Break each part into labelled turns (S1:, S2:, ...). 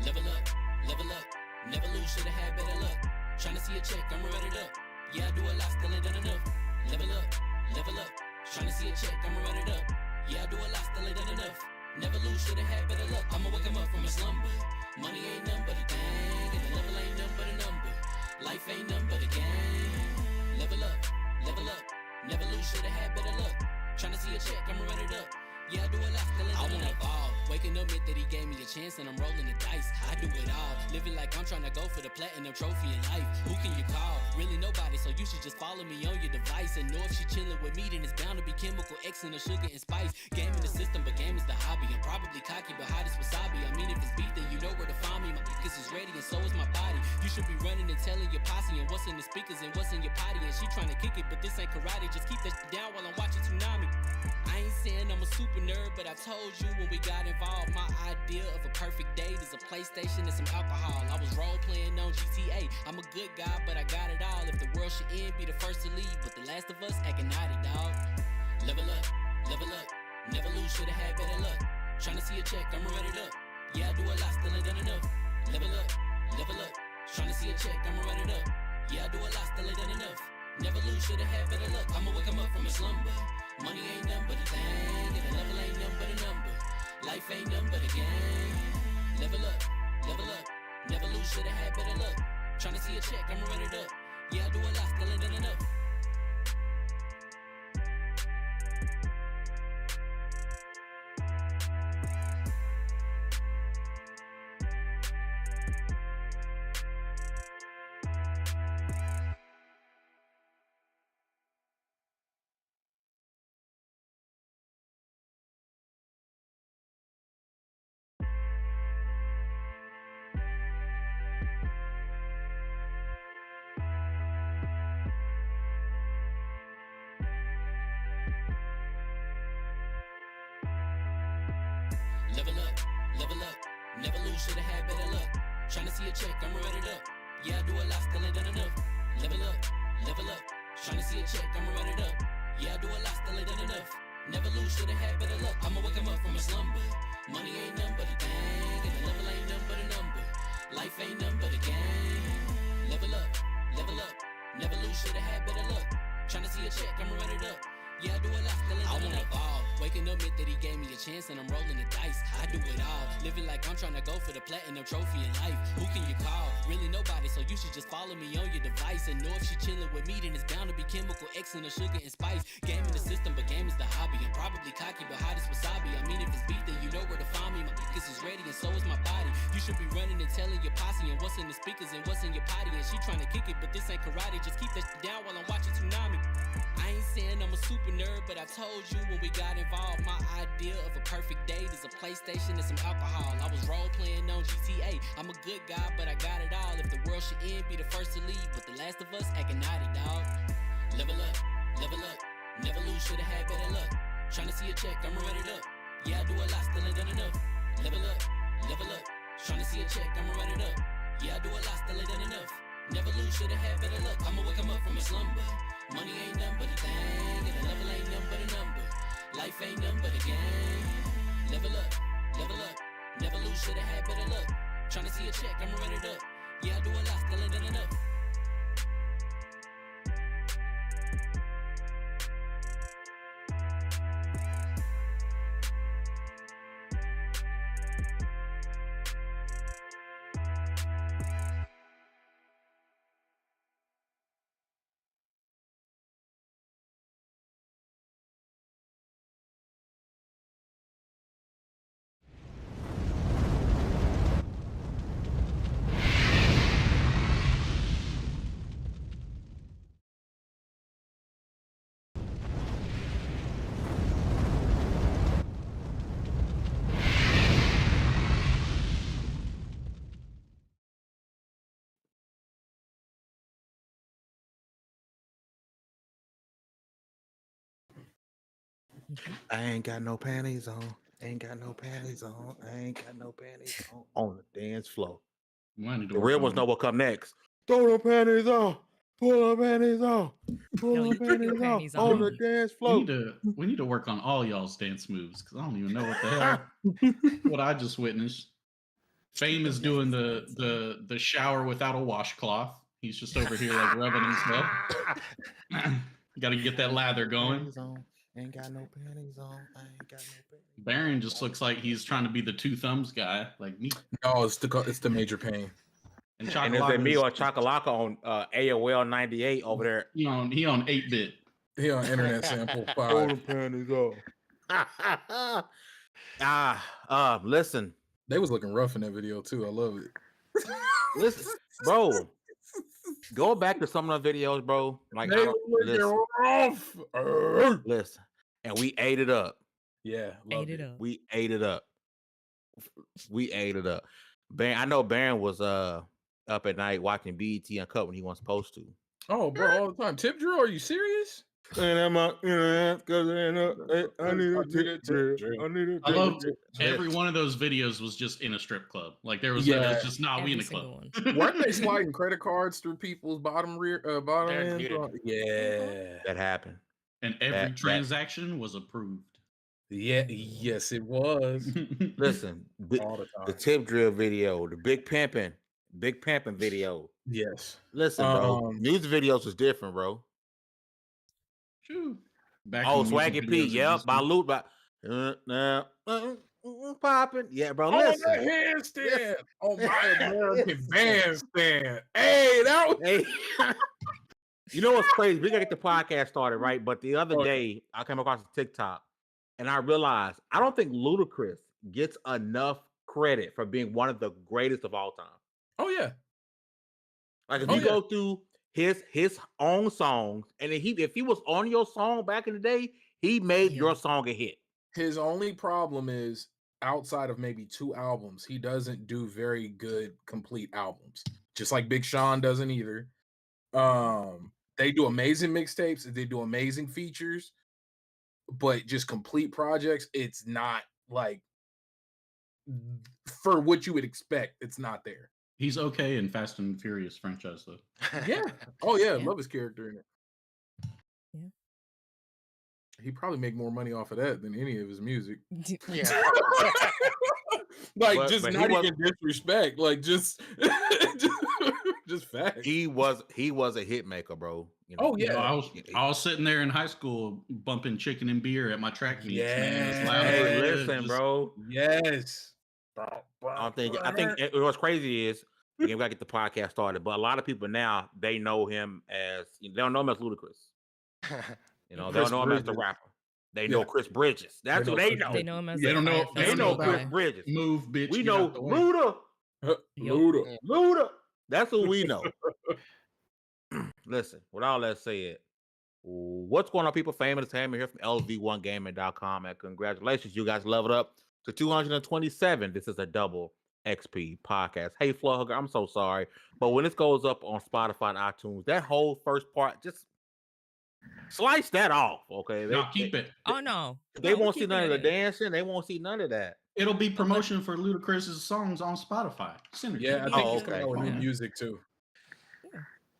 S1: Level up, never lose, should've had better luck. Tryna see a check, I'ma run it up. Yeah, I do a lot, still ain't done enough. Level up, tryna see a check, I'ma run it up. Yeah, I do a lot, still ain't done enough. Never lose, should've had better luck. I'ma wake 'em up from a slumber. Money ain't nothing but a thing, and the level ain't nothing but a number. Life ain't nothing but a game. Level up, never lose, should've had better luck. Tryna see a check, I'ma run it up. Yeah, I do a lot, still ain't done enough. I wanna evolve. Waking up meant that he gave me a chance and I'm rolling the dice. I do it all, living like I'm trying to go for the platinum trophy in life. Who can you call? Really nobody, so you should just follow me on your device. And know if she chilling with me, then it's bound to be chemical X and the sugar and spice. Game in the system, but game is the hobby. I'm probably cocky, but hot as wasabi. I mean, if it's beef, then you know where to find me. My niggas is ready and so is my body. You should be running and telling your posse and what's in the speakers and what's in your potty. And she trying to kick it, but this ain't karate. Just keep that shit down while I'm watching Tsunami. I ain't saying I'm a super nerd, but I told you when we got involved, my idea of a perfect date is a PlayStation and some alcohol. I was role playing on GTA. I'm a good guy, but I got it all. If the world should end, be the first to leave, but the last of us acting naughty, dog. Level up, never lose, should've had better luck. Tryna see a check, I'ma run it up. Yeah, I do a lot, still ain't done enough. Level up, tryna see a check, I'ma run it up. Yeah, I do a lot, still ain't done enough. Never lose, should've had better luck. I'ma wake 'em up from a slumber. Money ain't nothing but a thing, and the level ain't nothing but a number. Life ain't nothing but a game. Level up, never lose, should've had better luck. Tryna see a check, I'ma run it up. Yeah, I do a lot, still ain't done enough. Level up, never lose, should've had better luck. Tryna see a check, I'ma run it up. Yeah, I do a lot, still ain't done enough. Level up, tryna see a check, I'ma run it up. Yeah, I do a lot, still ain't done enough. Never lose, should've had better luck. I'ma wake 'em up from a slumber. Money ain't nothing but a thing, and the level ain't nothing but a number. Life ain't nothing but a game. Level up, never lose, should've had better luck. Tryna see a check, I'ma run it up. Yeah, I do a lot, still ain't done enough. I wanna evolve. Waking up meant that he gave me a chance and I'm rolling the dice. I do it all, living like I'm trying to go for the platinum trophy in life. Who can you call? Really nobody, so you should just follow me on your device. And know if she chilling with me, then it's bound to be chemical X and the sugar and spice. Game in the system, but game is the hobby. I'm probably cocky, but hot as wasabi. I mean, if it's beef, then you know where to find me. My niggas is ready and so is my body. You should be running and telling your posse and what's in the speakers and what's in your potty. And she trying to kick it, but this ain't karate. Just keep that shit down while I'm watching Tsunami. I ain't saying I'm a super nerd, but I told you when we got involved, my idea of a perfect date is a PlayStation and some alcohol. I was role playing on GTA. I'm a good guy, but I got it all. If the world should end, be the first to leave, but the last of us acting naughty, dog. Level up, never lose, should've had better luck. Tryna see a check, I'ma run it up. Yeah, I do a lot, still ain't done enough. Level up, tryna see a check, I'ma run it up. Yeah, I do a lot, still ain't done enough. Never lose, should've had better luck. I'ma wake 'em up from a slumber. Money ain't nothing but a thing, and the level ain't nothing but a number. Life ain't nothing but a game. Level up, never lose, should've had better luck. Tryna see a check, I'ma run it up. Yeah, I do a lot, still ain't done enough.
S2: I ain't got no panties on. Ain't got no panties on. I ain't got no panties on the dance floor. The real ones know what come next. Throw the panties on. Pull the panties on. Pull the panties on the dance floor.
S3: We need to work on all y'all's dance moves because I don't even know what the hell what I just witnessed. Fame is doing the shower without a washcloth. He's just over here like rubbing himself. Got to get that lather going.
S2: Ain't got no panties on. I ain't got no panties.
S3: Baron just looks like he's trying to be the two thumbs guy, like me.
S4: No, it's the major pain.
S3: And
S2: is it me or Chocolaka on AOL 98 over there?
S3: He on 8-bit.
S4: He on Internet Sample 5.
S2: Hold the panties on. Listen.
S4: They was looking rough in that video too. I love it.
S2: Listen, bro. Go back to some of the videos, bro. Like, listen, and we ate it up.
S4: Yeah,
S2: we ate it up. We ate it up. Baron, I know Baron was up at night watching BET Uncut when he wasn't supposed to.
S4: Oh, bro, all the time. Tip drill? Are you serious?
S2: And I'm I need a tip drill.
S3: I love every one of those videos was just in a strip club. Like there was just not we in the club.
S4: Weren't they sliding credit cards through people's bottom ends? Yeah,
S2: that happened.
S3: And every transaction was approved.
S4: Yeah, yes, it was.
S2: Listen, the tip drill video, the big pimping video.
S4: Yes.
S2: Listen, bro, music videos was different, bro.
S3: True.
S2: Swaggy P, yeah, by Loot, by popping, yeah, bro. Listen,
S4: the handstand, my American bandstand. Hey, that was.
S2: Hey. You know what's crazy? We gotta get the podcast started, right? But the other day, I came across a TikTok, and I realized I don't think Ludacris gets enough credit for being one of the greatest of all time.
S4: Oh yeah,
S2: like if you go through his own songs, and if he was on your song back in the day, he made your song a hit.
S4: His only problem is outside of maybe 2 albums, he doesn't do very good complete albums. Just like Big Sean doesn't either. They do amazing mixtapes, they do amazing features, but just complete projects, it's not like for what you would expect. It's not there.
S3: He's okay in Fast and Furious franchise, though.
S4: Yeah. Oh, yeah. Love his character in it.
S5: Yeah.
S4: He probably make more money off of that than any of his music.
S5: Yeah.
S4: Like, but not even disrespect. Like, just fact.
S2: He was a hit maker, bro.
S4: You know? Oh, yeah.
S3: I was sitting there in high school bumping chicken and beer at my track meets.
S4: Yeah.
S2: Hey, listen, bro.
S4: Yes.
S2: I think what's crazy is we gotta get the podcast started, but a lot of people now they know him as they don't know him as Ludacris. You know, they don't know him as the rapper. They know Chris Bridges. That's who they know.
S5: They know him as
S3: they don't know.
S2: They know Chris Bridges.
S3: Move, bitch.
S2: We know Luda. That's who we know. Listen, with all that said, what's going on, people? Famous Hammer here from LV1 Gaming.com, and congratulations, you guys leveled up to 227. This is a double XP podcast. Hey, Flo Hugger, I'm so sorry, but when this goes up on Spotify and iTunes, that whole first part, just slice that off, okay?
S3: Keep it.
S5: Oh no,
S2: they won't see none of the dancing. They won't see none of that.
S3: It'll be promotion for Ludacris's songs on Spotify.
S4: Yeah, I think he's coming out with new music too.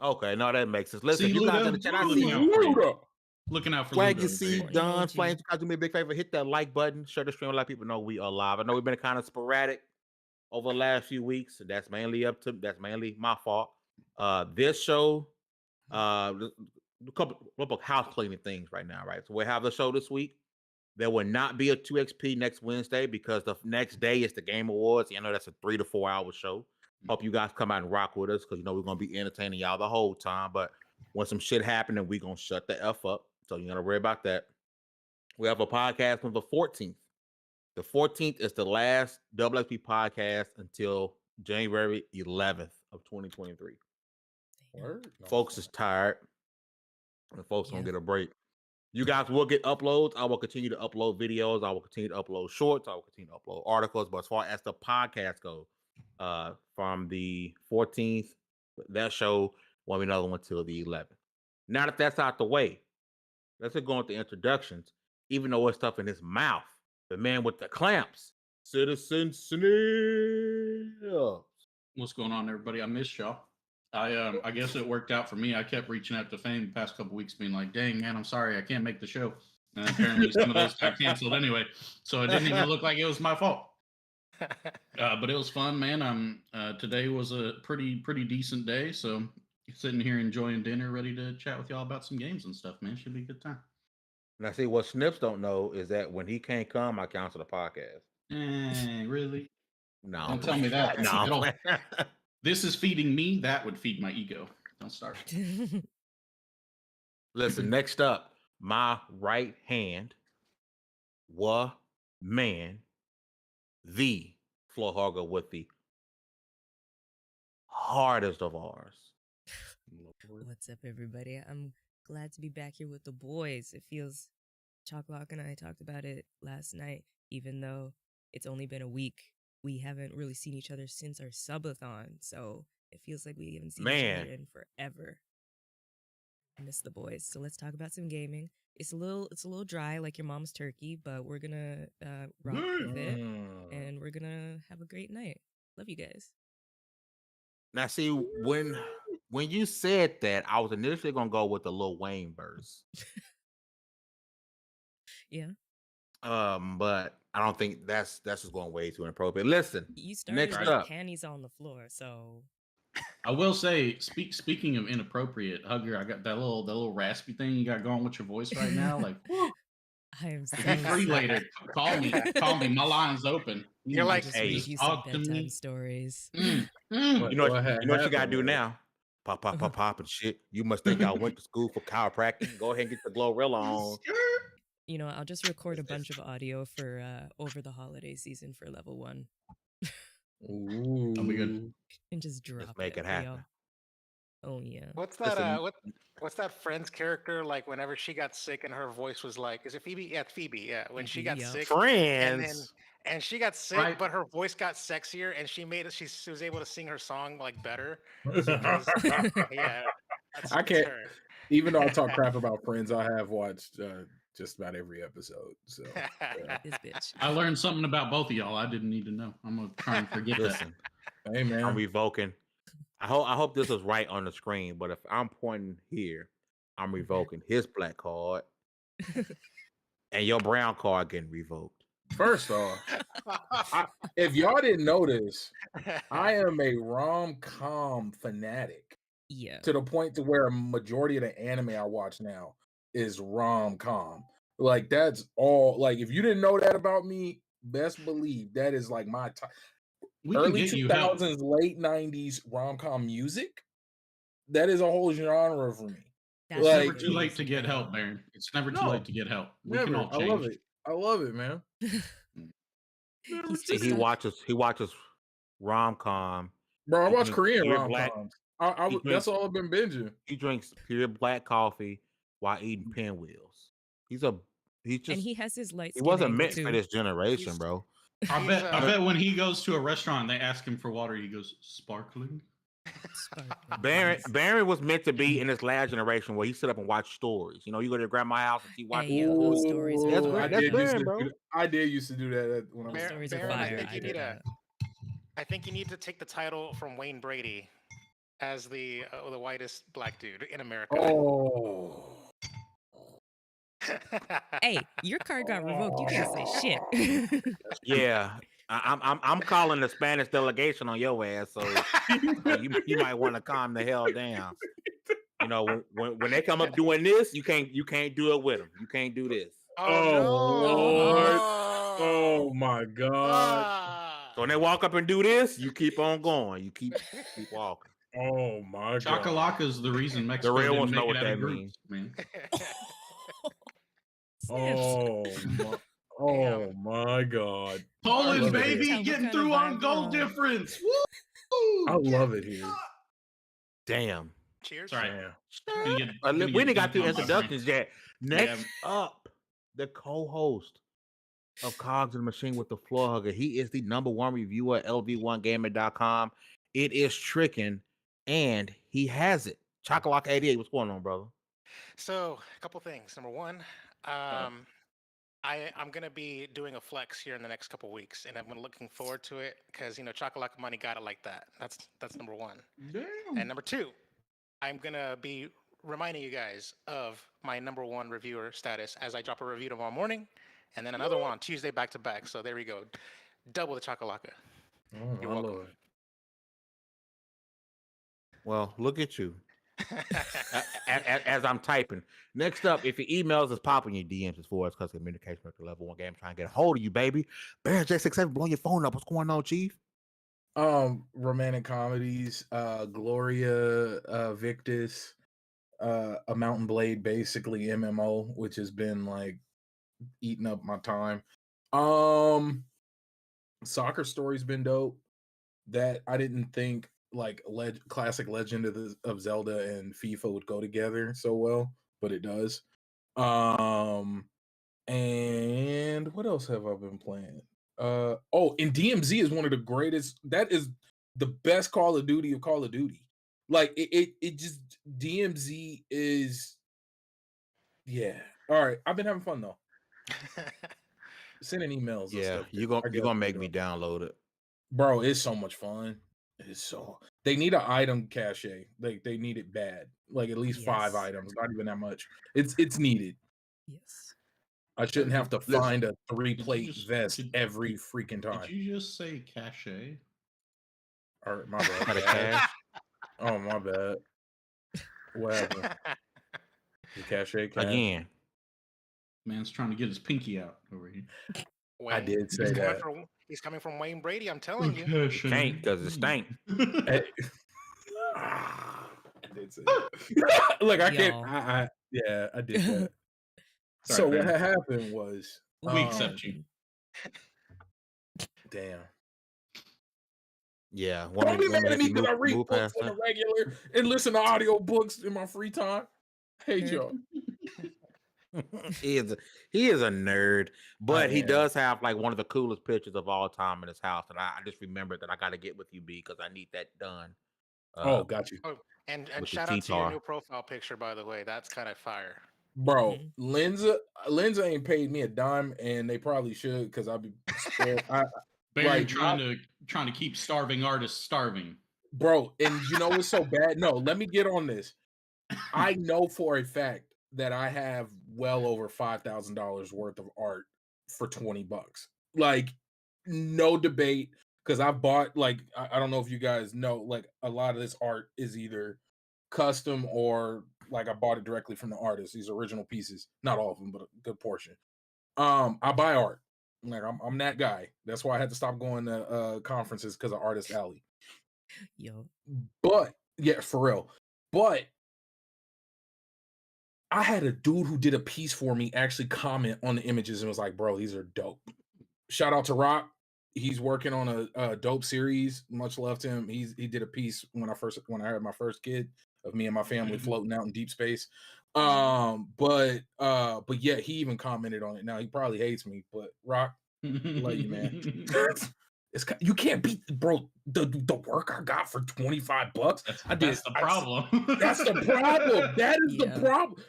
S2: Okay, no, that makes sense. Listen,
S3: see,
S2: you guys in the chat, I see you.
S3: Looking out for
S2: Swag, you see, Don Flames, you guys do me a big favor. Hit that like button. Share the stream. Let people know we are live. I know we've been kind of sporadic over the last few weeks. That's mainly my fault. This show, a couple of house cleaning things right now, right? So we have the show this week. There will not be a 2XP next Wednesday because the next day is the Game Awards. You know, that's a 3 to 4 hour show. Hope you guys come out and rock with us because, you know, we're going to be entertaining y'all the whole time. But when some shit happens, we're going to shut the F up. So you got to worry about that. We have a podcast on the 14th. The 14th is the last XP podcast until January 11th of 2023. Folks is tired. And folks going to get a break. You guys will get uploads. I will continue to upload videos. I will continue to upload shorts. I will continue to upload articles. But as far as the podcast goes, from the 14th, that show won't be another one till the 11th. Now that that's out the way, let's go into introductions. Even though it's stuff in his mouth, the man with the clamps, Citizen Snails.
S3: What's going on, everybody? I missed y'all. I guess it worked out for me. I kept reaching out to Fame the past couple weeks, being like, "Dang man, I'm sorry, I can't make the show." And apparently, some of those got canceled anyway, so it didn't even look like it was my fault. But it was fun, man. Today was a pretty decent day, so sitting here enjoying dinner, ready to chat with y'all about some games and stuff, man. Should be a good time.
S2: Now, see, what Snips don't know is that when he can't come, I cancel the podcast.
S3: Really?
S2: No.
S3: Don't tell me that.
S2: No.
S3: This is feeding me. That would feed my ego. Don't start.
S2: Listen, next up, my right hand, man, the floor hogger with the hardest of ours.
S5: What's up, everybody? I'm glad to be back here with the boys. It feels, Chalklock and I talked about it last night, even though it's only been a week. We haven't really seen each other since our subathon, so it feels like we haven't seen each other in forever. I miss the boys. So let's talk about some gaming. It's a little dry, like your mom's turkey, but we're gonna rock with it, and we're gonna have a great night. Love you guys.
S2: Now, see, when you said that, I was initially gonna go with the Lil Wayne verse.
S5: Yeah.
S2: But I don't think that's just going way too inappropriate. Listen,
S5: you started with panties on the floor, so
S3: I will say, speaking of inappropriate, Hugger, I got that little raspy thing you got going with your voice right now. Like,
S5: I am so
S3: if you're free later, call me. My line's open.
S5: You're like, hey, you some bedtime stories.
S2: You know what you gotta do now? Pop and shit. You must think I went to school for chiropractic. Go ahead and get the Glorilla on.
S5: You know, I'll just record a bunch of audio for over the holiday season for level 1.
S4: Ooh,
S3: that'll be good.
S5: And just drop
S2: just make it happen.
S5: Oh yeah.
S6: What's that? What's that Friends character like? Whenever she got sick and her voice was like, is it Phoebe? Yeah, Phoebe. Yeah, when she got sick.
S2: Friends.
S6: And she got sick, but her voice got sexier, and she was able to sing her song like better. Because, yeah,
S4: I can't. Her. Even though I talk crap about Friends, I have watched just about every episode. So
S5: this bitch.
S3: I learned something about both of y'all I didn't need to know. I'm gonna try and forget that.
S4: Hey man,
S2: I'm revoking. I hope this is right on the screen, but if I'm pointing here, I'm revoking his black card, and your brown card getting revoked.
S4: First off, if y'all didn't notice, I am a rom-com fanatic.
S5: Yeah.
S4: To the point to where a majority of the anime I watch now is rom-com. Like that's all. Like if you didn't know that about me, best believe that is like my top. Early 2000s, late 90s rom-com music. That is a whole genre for me.
S3: It's never too late to get help, Baron. It's never too late to get help. We can all change.
S4: I love it, man.
S2: He watches rom-com.
S4: Bro, I watch Korean rom-coms. That's all I've been binging.
S2: He drinks pure black coffee while eating pinwheels. And
S5: he has his light.
S2: He wasn't meant for this generation, bro.
S3: I bet when he goes to a restaurant, they ask him for water. He goes, sparkling.
S2: Baron was meant to be in this last generation where he sit up and watch stories. You know, you go to grandma's house and she watch
S5: stories.
S4: I did used to do that when I was
S5: stories of fire.
S6: I think you need to take the title from Wayne Brady as the whitest black dude in America.
S4: Oh.
S5: Hey, your card got revoked. You can't say shit.
S2: Yeah. I'm calling the Spanish delegation on your ass, so you might want to calm the hell down. You know, when they come up doing this, you can't do it with them. You can't do this.
S4: Oh my God!
S2: So when they walk up and do this, you keep on going. You keep walking.
S4: Oh my God!
S3: Chakalaka is the reason Mexico didn't make
S2: know what
S3: it out
S2: that
S3: of groups,
S2: means,
S3: man.
S4: Oh my God!
S3: Poland, baby, getting through on goal difference. Woo!
S4: I love it here.
S2: Damn.
S6: Cheers.
S3: Sorry.
S2: We didn't got through introductions yet. Next up, the co-host of Cogs and the Machine with the Floor Hugger. He is the #1 reviewer at LV1Gaming.com. It is tricking, and he has it. Chocolate 88, what's going on, brother?
S6: So, a couple things. Number one, I'm going to be doing a flex here in the next couple weeks, and I'm looking forward to it because, Chocolate Money got it like that. That's number one.
S3: Damn.
S6: And number two, I'm going to be reminding you guys of my #1 reviewer status as I drop a review tomorrow morning, and then another one on Tuesday back to back. So there we go. double the chakalaka.
S4: Oh,
S6: You're
S4: my
S6: welcome.
S4: Lord.
S2: Well, look at you. As I'm typing. Next up, if your emails is popping your DMs as far as because communication with the level 1 game trying to get a hold of you, baby. Baron J67 blowing your phone up. What's going on, Chief?
S4: Romantic comedies, Gloria, Victus, A Mountain Blade, basically MMO, which has been like eating up my time. Soccer Story's been dope. That I didn't think like classic Legend of Zelda and FIFA would go together so well, but it does. And what else have I been playing? And DMZ is one of the greatest. That is the best Call of Duty of Call of Duty. Like it just DMZ is. Yeah. All right. I've been having fun though. Sending emails.
S2: Yeah,
S4: and stuff.
S2: you're gonna make me download it,
S4: bro. It's so much fun. It's so they need an item cache. Like they need it bad. Like at least 5 items. Not even that much. It's needed.
S5: Yes.
S4: I shouldn't have to find a 3-plate vest every freaking time.
S3: Did you just say cache?
S4: All right, my bad. Oh, my bad. What happened? The cache
S2: again.
S3: Man's trying to get his pinky out over here.
S4: I did say that.
S6: He's coming from Wayne Brady. I'm telling you.
S2: You can't because it stank.
S4: I did say that. Look, I can't. I did that. So what happened was
S3: we accept you.
S4: Damn.
S2: Yeah.
S4: Don't be mad at me because I read books on the regular and listen to audio books in my free time. Hey, y'all.
S2: he is a nerd, but he does have like one of the coolest pictures of all time in his house, and I just remembered that I got to get with you, B, because I need that done.
S4: Got you.
S6: Oh, and shout out to your new profile picture, by the way. That's kind of fire.
S4: Bro, Lenza ain't paid me a dime, and they probably should because I'll be
S3: like trying to keep starving artists starving.
S4: Bro, and you know what's so bad? No, let me get on this. I know for a fact that I have well over $5,000 worth of art for $20. Like, no debate. Because I've bought, like, I don't know if you guys know, like, a lot of this art is either custom or like I bought it directly from the artist. These original pieces, not all of them, but a good portion. I buy art. Like I'm that guy. That's why I had to stop going to conferences because of Artist Alley.
S5: Yo.
S4: But yeah, for real. But I had a dude who did a piece for me actually comment on the images and was like, "Bro, these are dope." Shout out to Rock. He's working on a dope series. Much love to him. He did a piece when I had my first kid of me and my family floating out in deep space. But yeah, he even commented on it. Now he probably hates me, but Rock, love you, man. You can't beat, bro, the work I got for $25.
S3: That's the problem.
S4: That's the problem. That is the problem.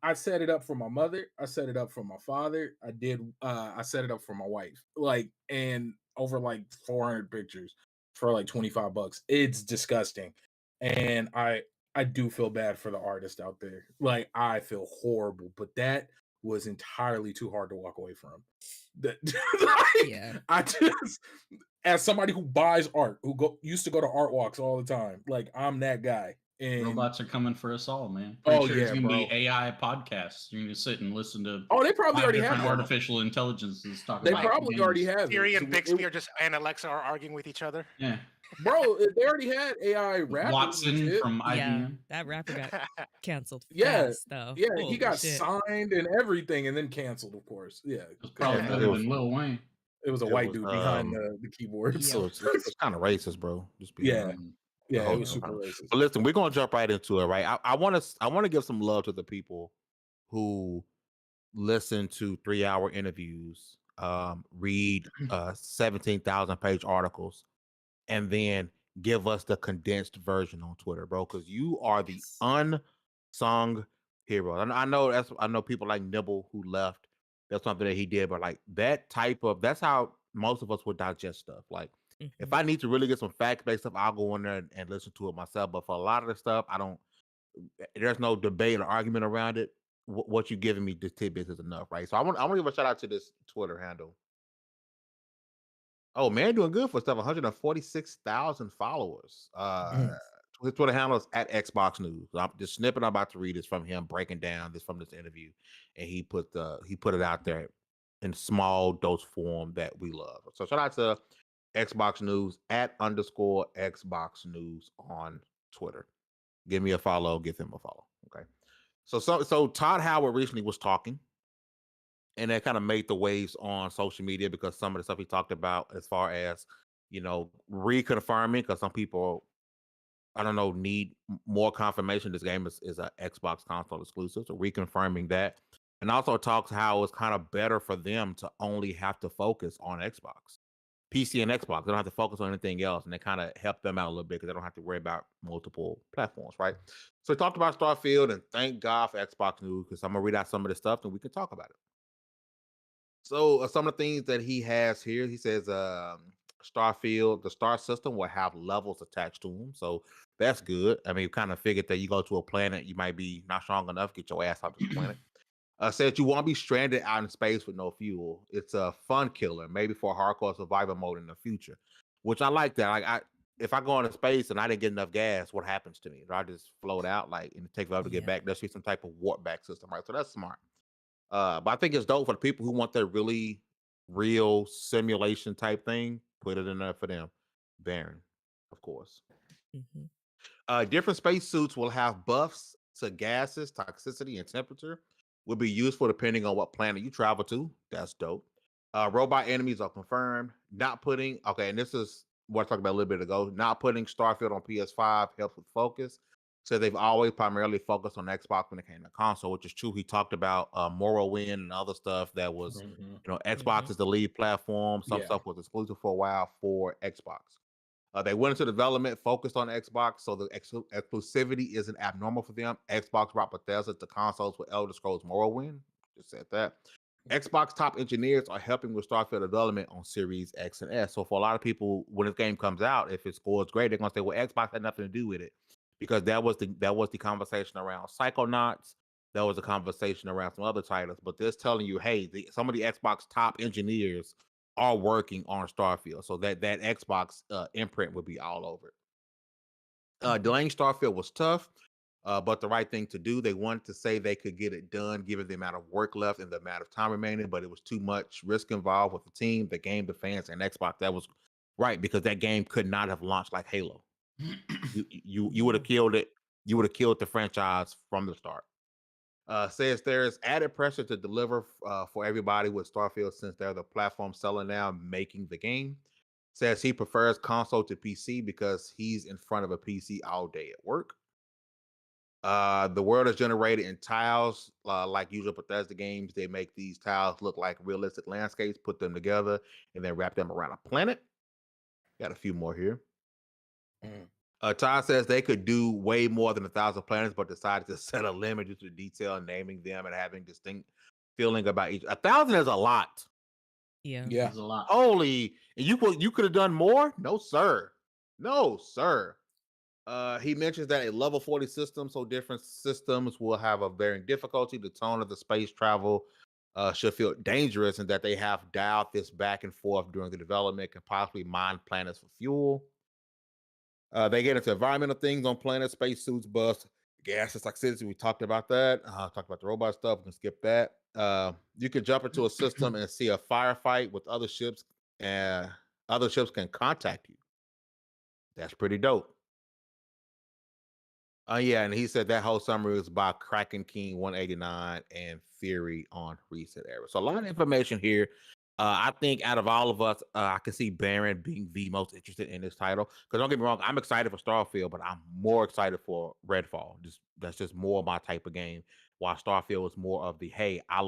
S4: I set it up for my mother. I set it up for my father. I set it up for my wife. Like, and over like 400 pictures for like $25. It's disgusting. And I do feel bad for the artist out there. Like, I feel horrible, but that was entirely too hard to walk away from. I just, as somebody who buys art, used to go to art walks all the time, like I'm that guy. And
S3: robots are coming for us all, man.
S4: Sure
S3: it's gonna be AI podcasts. You're gonna sit and listen to.
S4: They probably already have
S3: artificial intelligences talking.
S4: They probably already have.
S6: Siri and Bixby and Alexa are arguing with each other.
S3: Yeah,
S4: bro, they already had AI rappers.
S3: Watson from IBM.
S5: Yeah, that rapper got canceled.
S4: Yeah,
S5: fast, though.
S4: Yeah, he got signed and everything, and then canceled, of course. Yeah,
S3: it was probably better than Lil Wayne.
S4: It was a white dude behind the keyboard.
S2: So it's kind of racist, bro. Just
S4: yeah, it was super racist.
S2: But listen, we're gonna jump right into it, right? I want to give some love to the people who listen to 3-hour interviews, read 17,000 page articles, and then give us the condensed version on Twitter, bro. Because you are the unsung hero. And I know people like Nibble who left. That's something that he did, but like that's how most of us would digest stuff. Like if I need to really get some fact-based stuff, I'll go in there and listen to it myself. But for a lot of the stuff, there's no debate or argument around it. What you're giving me, the tidbits is enough, right? So I want to give a shout out to this Twitter handle. Oh, man, doing good for stuff. 146,000 followers. His Twitter handle is at Xbox News. I'm just snippet I'm about to read is from him breaking down this from this interview, and he put it out there in small dose form that we love. So shout out to Xbox News at _ Xbox News on Twitter. Give me a follow. Give him a follow. Okay. So Todd Howard recently was talking, and that kind of made the waves on social media because some of the stuff he talked about as far as, reconfirming, because some people, I don't know, need more confirmation this game is an Xbox console exclusive. So reconfirming that. And also talks how it's kind of better for them to only have to focus on Xbox. PC and Xbox. They don't have to focus on anything else. And they kind of help them out a little bit because they don't have to worry about multiple platforms, right? So we talked about Starfield, and thank God for Xbox News, because I'm going to read out some of the stuff and we can talk about it. So some of the things that he has here, he says Starfield, the star system will have levels attached to them. So that's good. I mean, you kind of figured that you go to a planet, you might be not strong enough, get your ass off this planet. Said you won't be stranded out in space with no fuel. It's a fun killer, maybe for a hardcore survival mode in the future, which I like that. Like if I go into space and I didn't get enough gas, what happens to me? Do I just float out, and it takes forever to get back? There should be some type of warp back system, right? So that's smart. But I think it's dope for the people who want that really real simulation type thing. Put it in there for them. Baron, of course. Different spacesuits will have buffs to gases, toxicity, and temperature. Will be useful depending on what planet you travel to. That's dope. Robot enemies are confirmed. And this is what I talked about a little bit ago. Not putting Starfield on PS5 helps with focus. So they've always primarily focused on Xbox when it came to console, which is true. He talked about Morrowind and other stuff that was, Xbox is the lead platform. Some stuff was exclusive for a while for Xbox. They went into development focused on Xbox, so the exclusivity isn't abnormal for them. Xbox brought Bethesda to consoles with Elder Scrolls Morrowind. Just said that. Xbox top engineers are helping with Starfield development on Series X and S. So for a lot of people, when this game comes out, if it scores great, they're gonna say, "Well, Xbox had nothing to do with it," because that was the conversation around Psychonauts. That was a conversation around some other titles. But this telling you, hey, some of the Xbox top engineers are working on Starfield, so that Xbox imprint would be all over it. Delaying Starfield was tough, but the right thing to do. They wanted to say they could get it done given the amount of work left and the amount of time remaining, but it was too much risk involved with the team, the game, the fans, and Xbox. That was right, because that game could not have launched like Halo. You would have killed it. You would have killed the franchise from the start. Says there's added pressure to deliver for everybody with Starfield since they're the platform seller now making the game. Says he prefers console to PC because he's in front of a PC all day at work. The world is generated in tiles, like usual Bethesda games. They make these tiles look like realistic landscapes, put them together, and then wrap them around a planet. Got a few more here. Todd says they could do way more than 1,000 planets, but decided to set a limit due to the detail and naming them and having distinct feeling about each. 1,000 is a lot.
S5: Yeah,
S3: it's a lot.
S2: Holy, and you could have done more? No, sir. No, sir. He mentions that a level 40 system, so different systems will have a varying difficulty. The tone of the space travel should feel dangerous, and that they have dialed this back and forth during the development, can possibly mine planets for fuel. They get into environmental things on planets, spacesuits, bus, gases, toxicity. We talked about that. Talked about the robot stuff. We can skip that. You can jump into a system and see a firefight with other ships, and other ships can contact you. That's pretty dope. Yeah, and he said that whole summary was by Kraken King 189 and Theory on Reset Era. So a lot of information here. I think out of all of us, I can see Baron being the most interested in this title. Because don't get me wrong, I'm excited for Starfield, but I'm more excited for Redfall. That's just more my type of game. While Starfield was more of the, hey, I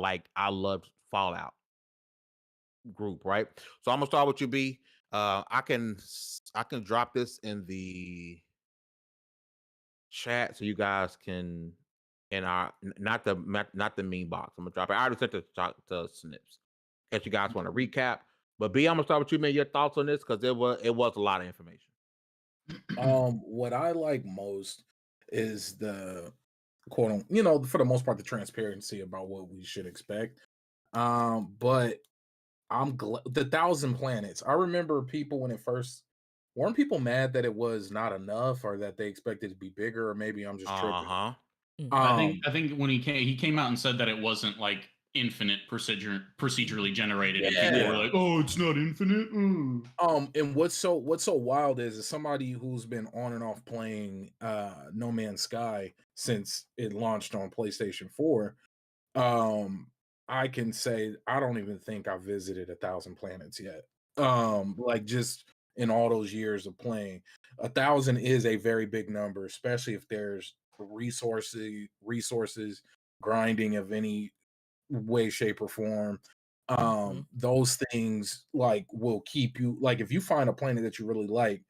S2: love Fallout group, right? So I'm gonna start with you, B. I can drop this in the chat so you guys can, in our not the meme box. I'm gonna drop it. I already sent it to Snips. In case you guys want to recap. But B, I'm gonna start with you, man. Your thoughts on this, because it was a lot of information.
S4: What I like most is the for the most part, the transparency about what we should expect. But I'm glad the 1,000 planets. I remember people when it first weren't people mad that it was not enough or that they expected it to be bigger, or maybe I'm just tripping.
S3: I think when he came out and said that it wasn't like infinite procedurally generated, and people were like, "Oh, it's not infinite."
S4: And what's so wild is somebody who's been on and off playing No Man's Sky since it launched on PlayStation 4. I can say I don't even think I visited 1,000 planets yet. Like just in all those years of playing, 1,000 is a very big number, especially if there's resources, grinding of any way, shape, or form. Those things like will keep you, like if you find a planet that you really like,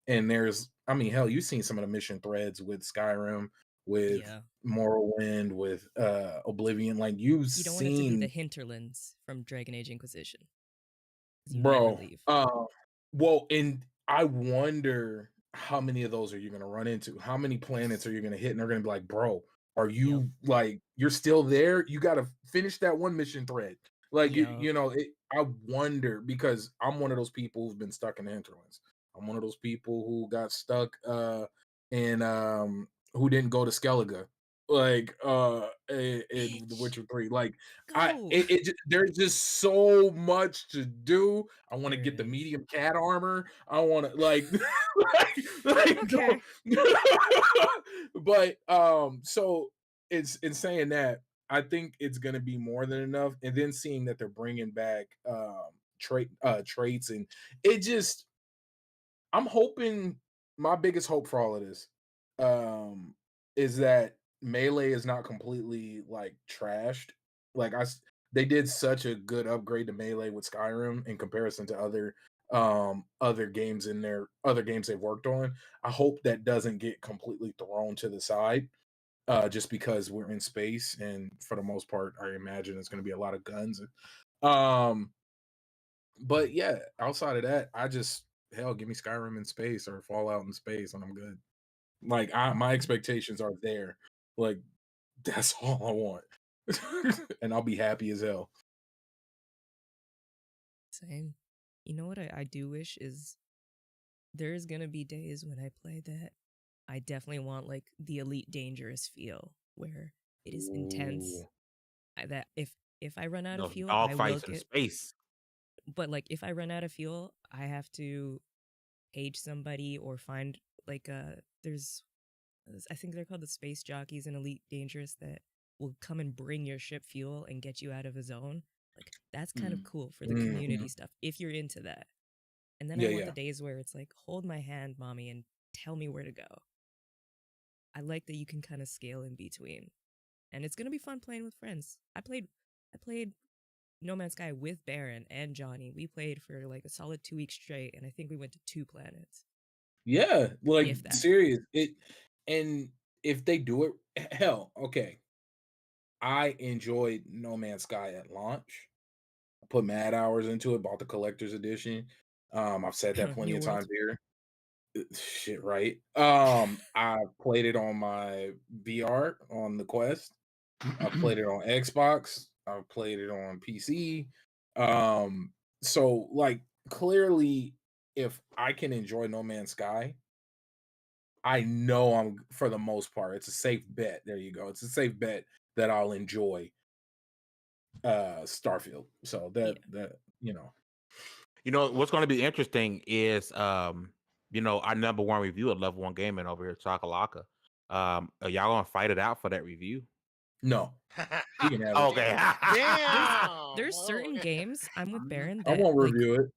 S4: and there's, I mean, hell, you've seen some of the mission threads with Skyrim, with Morrowind, with Oblivion, like
S5: you don't want it to be the hinterlands from Dragon Age Inquisition, you
S4: bro.
S5: never leave.
S4: Well, and I wonder how many of those are you going to run into? How many planets are you going to hit and they're going to be like, bro, are you like, you're still there? You got to finish that one mission thread. Like, you know, I wonder, because I'm one of those people who's been stuck in the hinterlands. I'm one of those people who got stuck in who didn't go to Skellige, like in The Witcher 3. Like there's just so much to do. I want to get the medium cat armor. I want to like but so it's in saying that, I think it's gonna be more than enough. And then seeing that they're bringing back traits, and it just, I'm hoping, my biggest hope for all of this is that melee is not completely like trashed. Like they did such a good upgrade to melee with Skyrim in comparison to other games they've worked on. I hope that doesn't get completely thrown to the side. Just because we're in space, and for the most part, I imagine it's going to be a lot of guns. But yeah, outside of that, I just, hell, give me Skyrim in space or Fallout in space, and I'm good. Like my expectations are there. Like that's all I want, and I'll be happy as hell.
S5: Same. You know what I do wish is there's gonna be days when I play that I definitely want like the Elite Dangerous feel, where it is intense. That if I run out of fuel, I will get
S2: space.
S5: But like if I run out of fuel, I have to page somebody or find like there's, I think they're called the space jockeys in Elite Dangerous, that will come and bring your ship fuel and get you out of a zone. Like that's kind of cool for the community stuff if you're into that. And then I want the days where it's like, hold my hand, mommy, and tell me where to go. I like that you can kind of scale in between. And it's going to be fun playing with friends. I played No Man's Sky with Baron and Johnny. We played for like a solid 2 weeks straight, and I think we went to 2 planets.
S4: Yeah, like serious. And if they do it, hell, okay. I enjoyed No Man's Sky at launch. I put mad hours into it, bought the collector's edition. I've said that plenty of times here. Shit, right. I played it on my VR on the Quest. I played it on Xbox. I played it on PC. So like clearly, if I can enjoy No Man's Sky, I know I'm, for the most part, it's a safe bet. There you go. It's a safe bet that I'll enjoy Starfield. So that you know
S2: what's going to be interesting is our number one review of Level 1 Gaming over here, Chakalaka. Are y'all gonna fight it out for that review?
S4: No. You can have it.
S2: Okay.
S5: There's certain games, I'm with Baron,
S4: I
S5: that
S4: won't review it.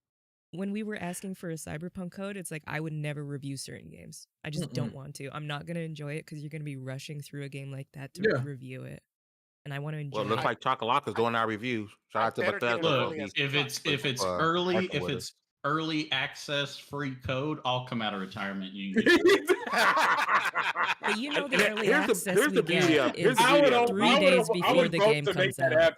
S5: When we were asking for a Cyberpunk code, it's like I would never review certain games. I just don't want to. I'm not going to enjoy it because you're going to be rushing through a game like that to review it. And I want to enjoy it.
S2: Well, it looks like Chakalaka's doing our review. Shout out to Bethesda.
S3: If it's early access free code, I'll come out of reretirement. You can get
S5: But you know the early access we get is 3 days before the game comes out.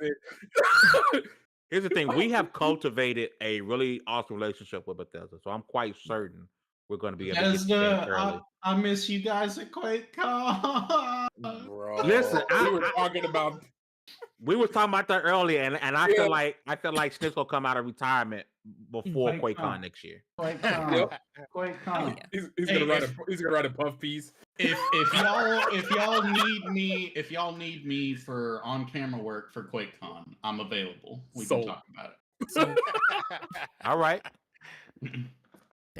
S2: Here's the thing. We have cultivated a really awesome relationship with Bethesda, so I'm quite certain we're going to be able to get the early.
S3: I miss you guys at QuakeCon.
S4: Bro,
S2: listen,
S4: we were talking about
S2: We were talking about that earlier, and I feel like Snitch will come out of retirement before QuakeCon next year.
S3: QuakeCon.
S5: Oh, yeah.
S4: He's gonna write a puff piece.
S3: If y'all need me for on camera work for QuakeCon, I'm available. We can talk about it.
S5: So,
S2: All right.
S5: yeah.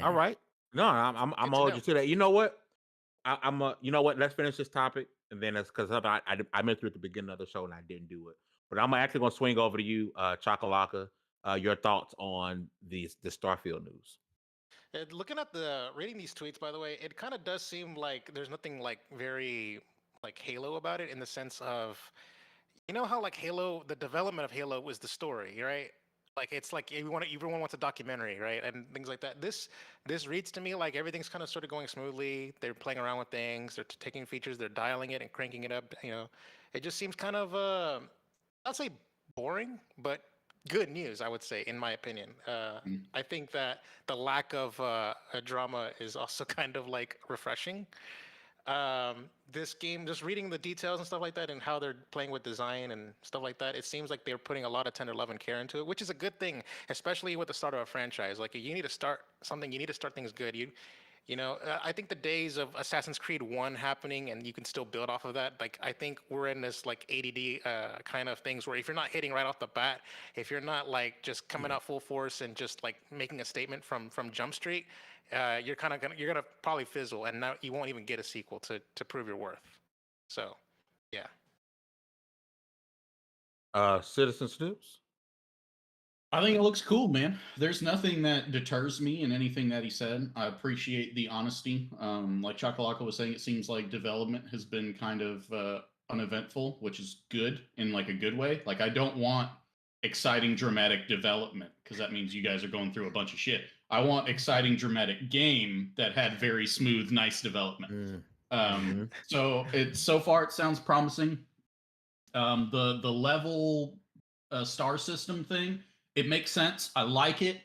S2: All right. No, I'm gonna hold you to that. You know what? You know what? Let's finish this topic, and then that's because I meant to at the beginning of the show and I didn't do it. But I'm actually gonna swing over to you, Chakalaka. Your thoughts on the Starfield news?
S6: Looking at reading these tweets, by the way, it kind of does seem like there's nothing like very like Halo about it, in the sense of, you know how like Halo, the development of Halo was the story, right? Like it's like everyone wants a documentary, right? And things like that. This reads to me like everything's kind of sort of going smoothly. They're playing around with things. They're taking features. They're dialing it and cranking it up. You know, it just seems kind of I'd say boring, but good news, I would say, in my opinion. I think that the lack of a drama is also kind of like refreshing. This game, just reading the details and stuff like that, and how they're playing with design and stuff like that, it seems like they're putting a lot of tender love and care into it, which is a good thing, especially with the start of a franchise. Like, you need to start something, you need to start things good. I think the days of Assassin's Creed 1 happening and you can still build off of that, like, I think we're in this like ADD kind of things where if you're not hitting right off the bat, if you're not like just coming out full force and just like making a statement from Jump Street, you're gonna probably fizzle, and now you won't even get a sequel to prove your worth. So, yeah.
S2: Citizen Snoops?
S3: I think it looks cool, man. There's nothing that deters me in anything that he said. I appreciate the honesty. Like Chakalaka was saying, it seems like development has been kind of uneventful, which is good in like a good way. Like, I don't want exciting, dramatic development, because that means you guys are going through a bunch of shit. I want exciting, dramatic game that had very smooth, nice development. So far it sounds promising. The level star system thing, it makes sense. I like it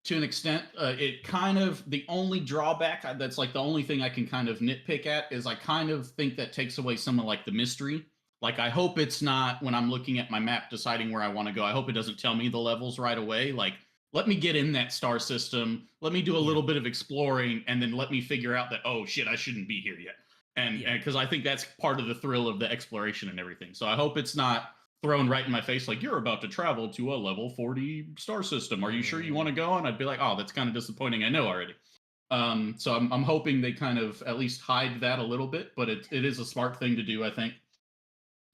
S3: to an extent. It kind of, the only drawback, that's like the only thing I can kind of nitpick at, is I kind of think that takes away some of like the mystery. Like, I hope it's not, when I'm looking at my map deciding where I want to go, I hope it doesn't tell me the levels right away. Like, let me get in that star system, let me do a little bit of exploring, and then let me figure out that, oh shit, I shouldn't be here yet. And because I think that's part of the thrill of the exploration and everything. So I hope it's not thrown right in my face, like, you're about to travel to a level 40 star system. Are you sure you want to go? And I'd be like, oh, that's kind of disappointing. I know already. So I'm hoping they kind of at least hide that a little bit, but it is a smart thing to do, I think.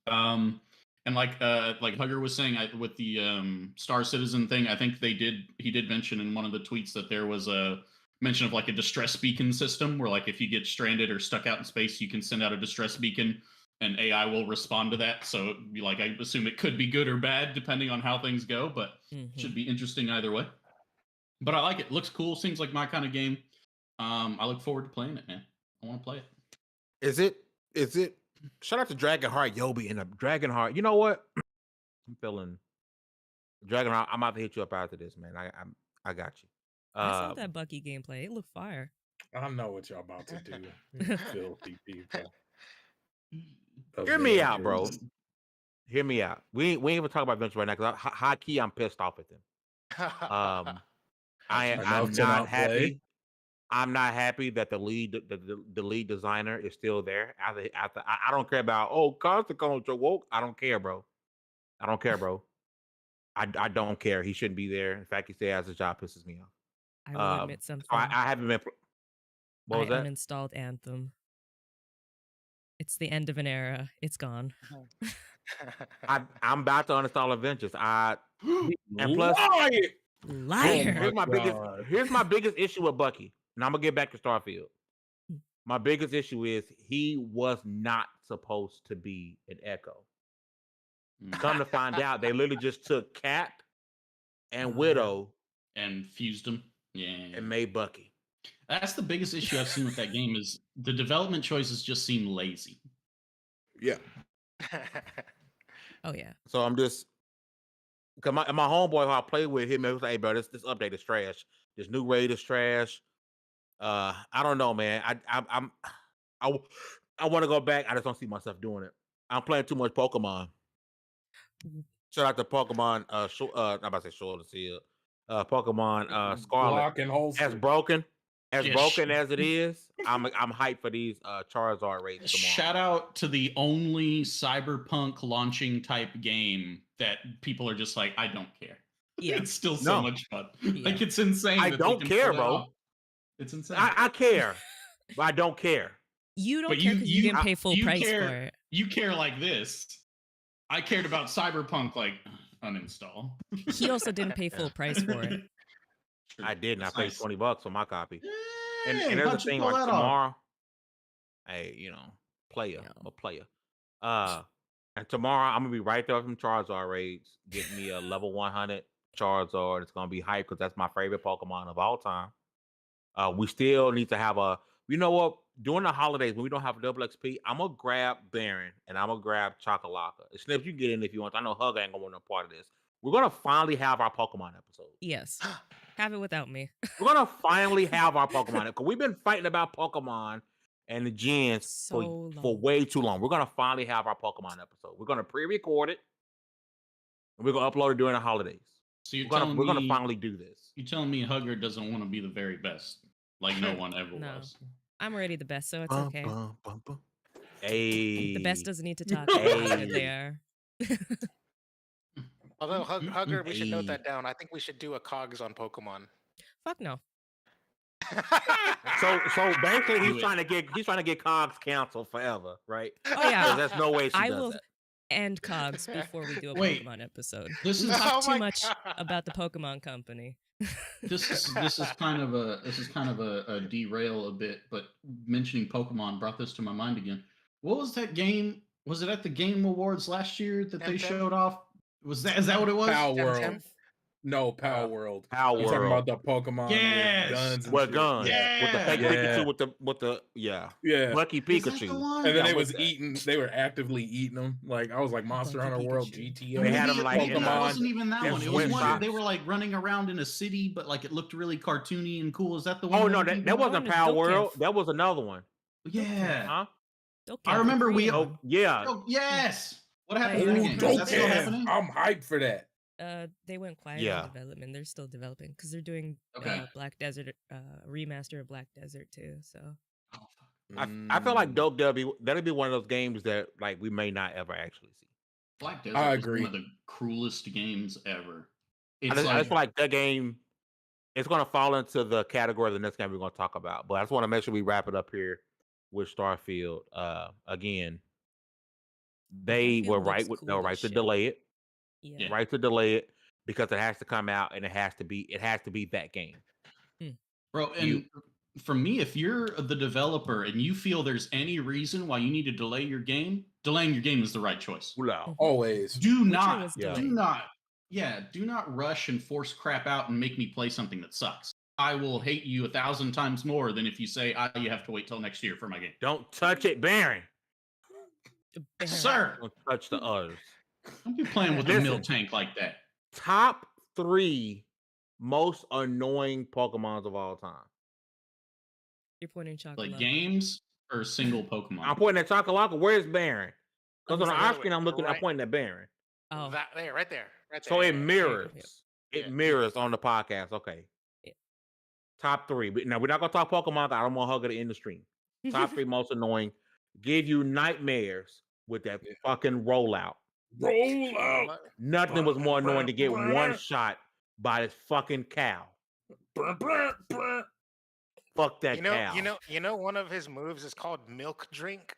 S3: And like Hugger was saying, with the Star Citizen thing, I think he did mention in one of the tweets that there was a mention of like a distress beacon system where, like, if you get stranded or stuck out in space, you can send out a distress beacon and AI will respond to that. So, like, I assume it could be good or bad depending on how things go, but should be interesting either way. But I like it. Looks cool. Seems like my kind of game. I look forward to playing it, man. I want to play it.
S2: Is it? Shout out to Dragonheart Yobi and Dragonheart. You know what? I'm feeling Dragonheart. I'm about to hit you up after this, man. I got you.
S5: I saw that Bucky gameplay. It looked fire.
S4: I know what y'all about to do. Filthy people.
S2: Hear me out, bro. Hear me out. We ain't even talking about Venture right now, because high key I'm pissed off at them. I'm not happy. I'm not happy that the lead designer is still there. After I don't care about consequential woke. I don't care, bro. I don't I don't care. He shouldn't be there. In fact, he still has a job. Pisses me off.
S5: I will admit something.
S2: I haven't been. What was that?
S5: Uninstalled Anthem. It's the end of an era. It's gone.
S2: I'm about to uninstall Avengers. And plus,
S5: liar.
S2: Here's my biggest issue with Bucky. And I'm gonna get back to Starfield. My biggest issue is he was not supposed to be an Echo. Come to find out, they literally just took Cap and Widow
S3: and fused them. Yeah.
S2: And made Bucky.
S3: That's the biggest issue I've seen with that game, is the development choices just seem lazy.
S2: Yeah.
S5: Oh yeah.
S2: So I'm just, cause my homeboy who I played with him, he was like, "Hey, bro, this update is trash. This new raid is trash." I don't know, man. I want to go back. I just don't see myself doing it. I'm playing too much Pokemon. Shout out to Pokemon. I'm about to say Sword and Shield. Pokemon Scarlet.
S4: Glock and holster.
S2: As broken as it
S3: Yes.
S2: is, I'm hyped for these Charizard raids tomorrow.
S3: Shout out to the only cyberpunk launching type game that people are just like, I don't care.
S5: Yeah.
S3: It's still so much fun.
S5: Yeah.
S3: Like, it's insane.
S2: I
S3: that they
S2: don't
S3: can
S2: care,
S3: pull that
S2: bro.
S3: off. It's insane.
S2: I care, but I don't care.
S5: You don't
S3: But
S5: care because you didn't pay full price
S3: care,
S5: for it.
S3: You care like this. I cared about Cyberpunk, like, uninstall.
S5: He also didn't pay full price for it.
S2: I didn't. I
S3: That's
S2: paid
S3: nice.
S2: $20 for my copy. And
S3: Hey,
S2: there's a
S3: how'd you
S2: thing
S3: pull
S2: like
S3: that off?
S2: tomorrow. Hey, player, a player. And tomorrow I'm gonna be right there from Charizard raids. Get me a level 100 Charizard. It's gonna be hype because that's my favorite Pokemon of all time. We still need to have a. You know what? During the holidays when we don't have a double XP, I'm gonna grab Baron and I'm gonna grab Chocolaka. Snips, you can get in if you want. I know Hug ain't gonna want no part of this. We're gonna finally have our Pokemon episode.
S5: Yes. Have it without me.
S2: We're gonna finally have our Pokemon because we've been fighting about Pokemon and the gens for way too long. We're gonna finally have our Pokemon episode. We're gonna pre-record it and we're gonna upload it during the holidays.
S3: So we're
S2: gonna finally do this.
S3: You're telling me Hugger doesn't want to be the very best, like no one ever
S5: No.
S3: was.
S5: I'm already the best, so it's okay.
S2: Hey,
S5: The best doesn't need to talk about how good they are.
S6: Although Hugger, we should note that down. I think we should do a cogs on Pokemon.
S5: Fuck no.
S2: So basically he's trying to get Cogs canceled forever, right?
S5: Oh yeah.
S2: There's no way she
S5: I
S2: does
S5: will
S2: that.
S5: end Cogs before we do a
S3: Wait.
S5: Pokemon episode.
S3: This is
S5: Talk
S6: Oh
S5: too
S6: my
S5: much
S6: God.
S5: about the Pokemon company.
S3: this is kind of a derail a bit, but mentioning Pokemon brought this to my mind again. What was that game? Was it at the Game Awards last year that they showed off? Is that what it was?
S4: Power
S6: Temtem?
S4: World. No, Power World.
S2: Power
S4: I'm talking
S2: World.
S4: about the Pokemon
S3: Yes!
S4: with guns. And
S2: With
S4: shit.
S2: guns.
S3: Yeah.
S2: With the fake
S4: Yeah.
S2: Pikachu with the
S4: Yeah.
S2: Lucky
S3: Is that the
S2: Pikachu.
S3: one?
S4: And then
S2: Yeah,
S4: they
S2: with
S4: was
S2: that.
S4: eating. They were actively eating them. Like I was like Monster
S5: Lucky
S4: Hunter World,
S5: Pikachu.
S4: GTA.
S2: They had 'em, like,
S3: Maybe
S2: in
S3: it
S2: a-
S3: wasn't even that
S2: in
S3: one. It was
S2: swim
S3: one where
S2: socks.
S3: they were like running around in a city, but like it looked really cartoony and cool. Is that the one?
S2: Oh
S3: you're
S2: no,
S3: thinking
S2: that
S3: of?
S2: wasn't
S5: One is
S2: Power
S5: Dokkan.
S2: World. That was another one.
S3: Yeah.
S2: Huh?
S3: I remember we-
S2: Oh yeah.
S3: Oh, yes. What happened
S5: Ooh,
S3: to that game? Is that still
S4: Dokkan.
S3: happening?
S4: I'm hyped for that.
S5: They went quiet
S2: Yeah.
S5: in development. They're still developing because they're doing
S3: Okay.
S5: Black Desert, remaster of Black Desert too. So
S2: I feel like Dope that'll be one of those games that like we may not ever actually see.
S3: Black Desert
S4: I
S3: was
S4: agree.
S3: one of the cruelest games ever.
S2: I
S3: It's
S2: just
S3: like,
S2: feel like that game it's gonna fall into the category of the next game we're gonna talk about. But I just want to make sure we wrap it up here with Starfield. Again, they
S5: Starfield
S2: were
S5: looks
S2: right
S5: cool
S2: they were
S5: as
S2: right to
S5: shit.
S2: delay it.
S5: yeah.
S2: Right to delay it because it has to come out and it has to be that game.
S3: bro, and for me, if you're the developer and you feel there's any reason why you need to delay your game, delaying your game is the right choice.
S2: No.
S4: Always.
S3: Do
S5: Witcher
S3: not,
S5: was
S2: Yeah.
S5: delayed.
S3: do not rush and force crap out and make me play something that sucks. I will hate you 1,000 times more than if you say, you have to wait till next year for my game.
S2: Don't touch it, Baron.
S5: Baron.
S3: Sir,
S2: Don't touch the others.
S3: don't be playing with the
S2: Listen.
S3: mill tank like that.
S2: Top 3 most annoying Pokemons of all time.
S5: You're pointing chocolate.
S3: Like games or single Pokemon?
S2: I'm pointing at Chocolate. Where's Baron? Because on the
S6: Wait,
S2: eye screen, I'm
S6: right.
S2: pointing at Baron.
S5: Oh,
S6: That there, right there.
S2: So it
S6: yeah.
S2: mirrors.
S6: Yeah.
S2: It mirrors on the podcast. Okay.
S5: Yeah.
S2: Top 3. But now we're not gonna talk Pokemon. I don't want to hug it in the stream. Top 3 most annoying. Give you nightmares with that fucking rollout.
S4: Roll out.
S2: Nothing was more annoying to get one shot by this fucking cow.
S4: Brr, brr, brr.
S2: Fuck that cow.
S6: You know, one of his moves is called Milk Drink,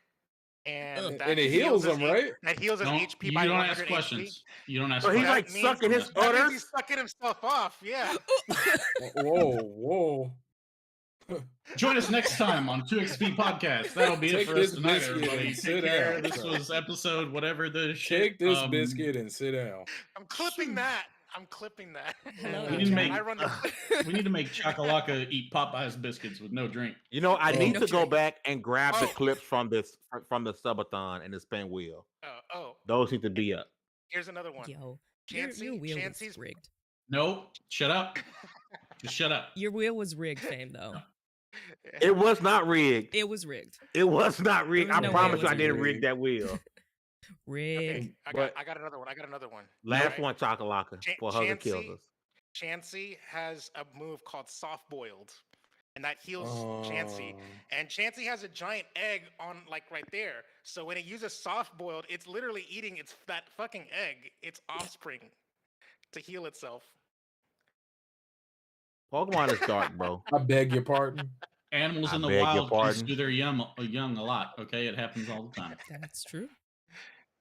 S6: and
S5: Ugh.
S6: that
S4: And it heals
S6: his
S4: him,
S6: H-
S4: right?
S6: That heals his
S3: Don't,
S6: HP
S3: you
S6: by
S3: don't
S6: 100
S3: ask
S6: HP.
S3: questions. You don't ask
S2: So he's
S3: questions.
S2: like
S6: That means-
S2: sucking his
S6: That means
S2: udders.
S6: he's sucking himself off. Yeah.
S4: Whoa, whoa.
S3: Join us next time on 2XP Podcast. That'll be it
S4: Take
S3: for us
S4: this
S3: tonight,
S4: biscuit
S3: everybody.
S4: and
S3: Take
S4: sit
S3: care.
S4: down.
S3: This was episode whatever the
S4: Take
S3: shit.
S4: this biscuit and sit down.
S6: I'm clipping that. I'm clipping that.
S5: Hello,
S3: We need to make-
S6: I run the.
S3: We need to make Chakalaka eat Popeye's biscuits with no drink.
S2: You know, I need
S5: No
S2: to go
S5: drink.
S2: back and grab the
S6: Oh.
S2: clips from the subathon and the spin wheel.
S6: Oh,
S2: Those need to be up.
S6: here's another one.
S5: yo,
S6: Chansey,
S5: your wheel was
S6: Chansey's
S5: rigged.
S3: No, shut up. Just shut up.
S5: Your wheel was rigged, Fame, though.
S2: It was not rigged.
S5: It was rigged.
S2: It was not rigged.
S5: There
S2: I
S5: was no way it
S2: promise you, I
S5: wasn't
S2: didn't
S4: rigged.
S2: rig that wheel.
S5: Rick.
S6: Okay,
S2: But
S6: I got another one. I got another one.
S2: last
S6: Right.
S2: one, Chakalaka, before Hugger kills us.
S6: Chansey has a move called soft boiled, and that heals Chansey. And Chansey has a giant egg on like right there. So when it uses soft boiled, it's literally eating that fucking egg, its offspring, to heal itself.
S2: Pokemon is dark, bro.
S4: I beg your pardon.
S3: Animals in the wild consume their young a lot. Okay, it happens all the time.
S5: That's true.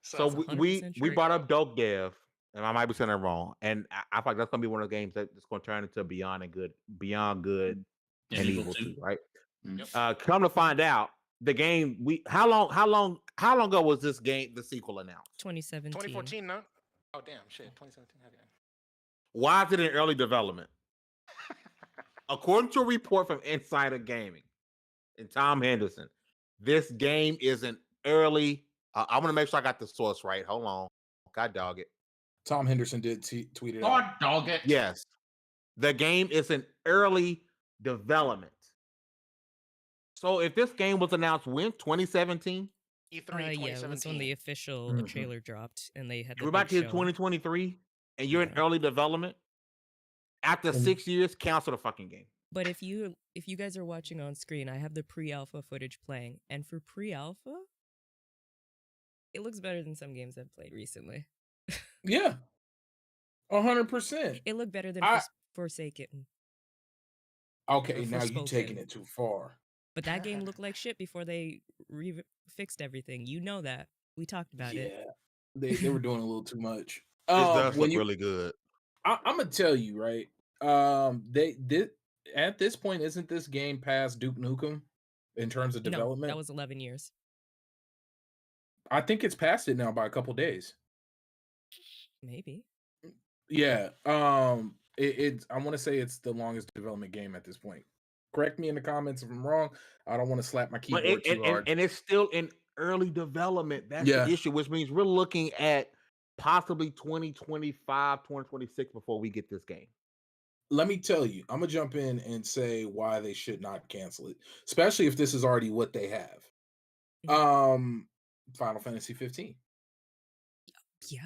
S2: So we brought up Dope Dev, and I might be saying it wrong. And I feel like that's gonna be one of the games that's going to turn into Beyond Good and Evil 2, right?
S3: Yep.
S2: Come to find out, the game how long ago was this game, the sequel, announced?
S5: 2017.
S6: 2014, no? Oh damn, shit, 2017. Okay.
S2: Why is it in early development? According to a report from Insider Gaming and Tom Henderson, this game is an early. I'm gonna make sure I got the source right. Hold on, God dog it.
S4: Tom Henderson did tweet it out.
S3: God dog it.
S2: Yes, the game is in early development. So if this game was announced when 2017,
S6: E3 2017.
S5: Yeah, it was when the official trailer dropped, and they had.
S2: We're about to hit 2023, and you're in early development. After 6 years, cancel the fucking game.
S5: But if you guys are watching on screen, I have the pre-alpha footage playing, and for pre-alpha, it looks better than some games I've played recently.
S4: Yeah, 100%.
S5: It looked better than Forsaken.
S4: Okay, now you're taking it too far.
S5: But that game looked like shit before they fixed everything. You know that. We talked about it.
S4: Yeah, they were doing a little too much.
S2: It does look really good.
S4: I'm gonna tell you, right? They did at this point, isn't this game past Duke Nukem in terms of development?
S5: No, that was 11 years.
S4: I think it's past it now by a couple days.
S5: Maybe.
S4: Yeah. I want to say it's the longest development game at this point. Correct me in the comments if I'm wrong. I don't want to slap my keyboard too hard.
S2: And it's still in early development. That's the issue, which means we're looking at possibly 2025, 2026 before we get this game.
S4: Let me tell you, I'm gonna jump in and say why they should not cancel it, especially if this is already what they have. Final Fantasy 15.
S5: Yeah.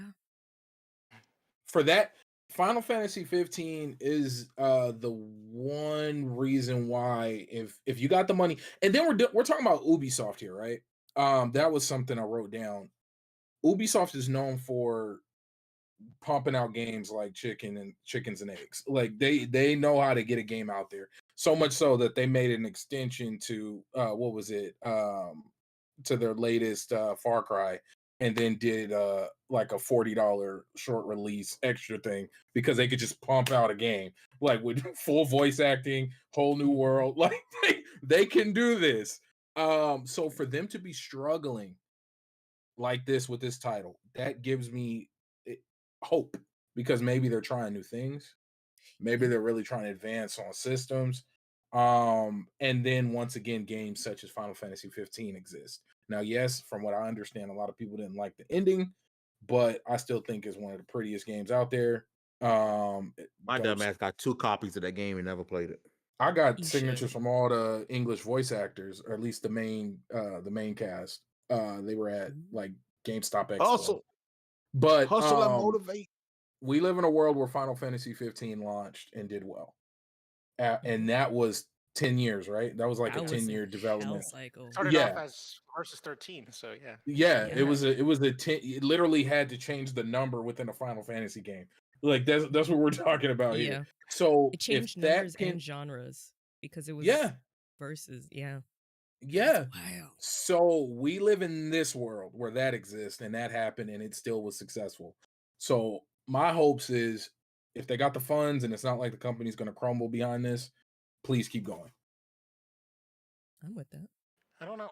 S4: For that, Final Fantasy 15 is the one reason why if you got the money, and then we're talking about Ubisoft here, right? That was something I wrote down. Ubisoft is known for pumping out games like chickens and eggs. Like they know how to get a game out there. So much so that they made an extension to to their latest Far Cry, and then did like a $40 short release extra thing because they could just pump out a game like with full voice acting, whole new world. Like they can do this. So for them to be struggling like this with this title, that gives me hope, because maybe they're trying new things. Maybe they're really trying to advance on systems. And then once again, games such as Final Fantasy 15 exist. Now, yes, from what I understand, a lot of people didn't like the ending, but I still think it's one of the prettiest games out there.
S2: My dumb ass got 2 copies of that game and never played it.
S4: I got signatures from all the English voice actors, or at least the main cast. They were at like GameStop Expo.
S2: Hustle.
S4: But
S2: hustle and motivate.
S4: We live in a world where Final Fantasy 15 launched and did well. And that was 10 years, right? That was like a 10-year development
S6: cycle. Started off as versus 13, so yeah.
S4: Yeah, it was a 10. It literally had to change the number within a Final Fantasy game. Like that's what we're talking about here. So
S5: it changed numbers and genres because it was versus, yeah.
S4: Wow. So we live in this world where that exists and that happened and it still was successful. So my hopes is if they got the funds and it's not like the company's going to crumble behind this, please keep going.
S5: I'm with that.
S6: I don't know.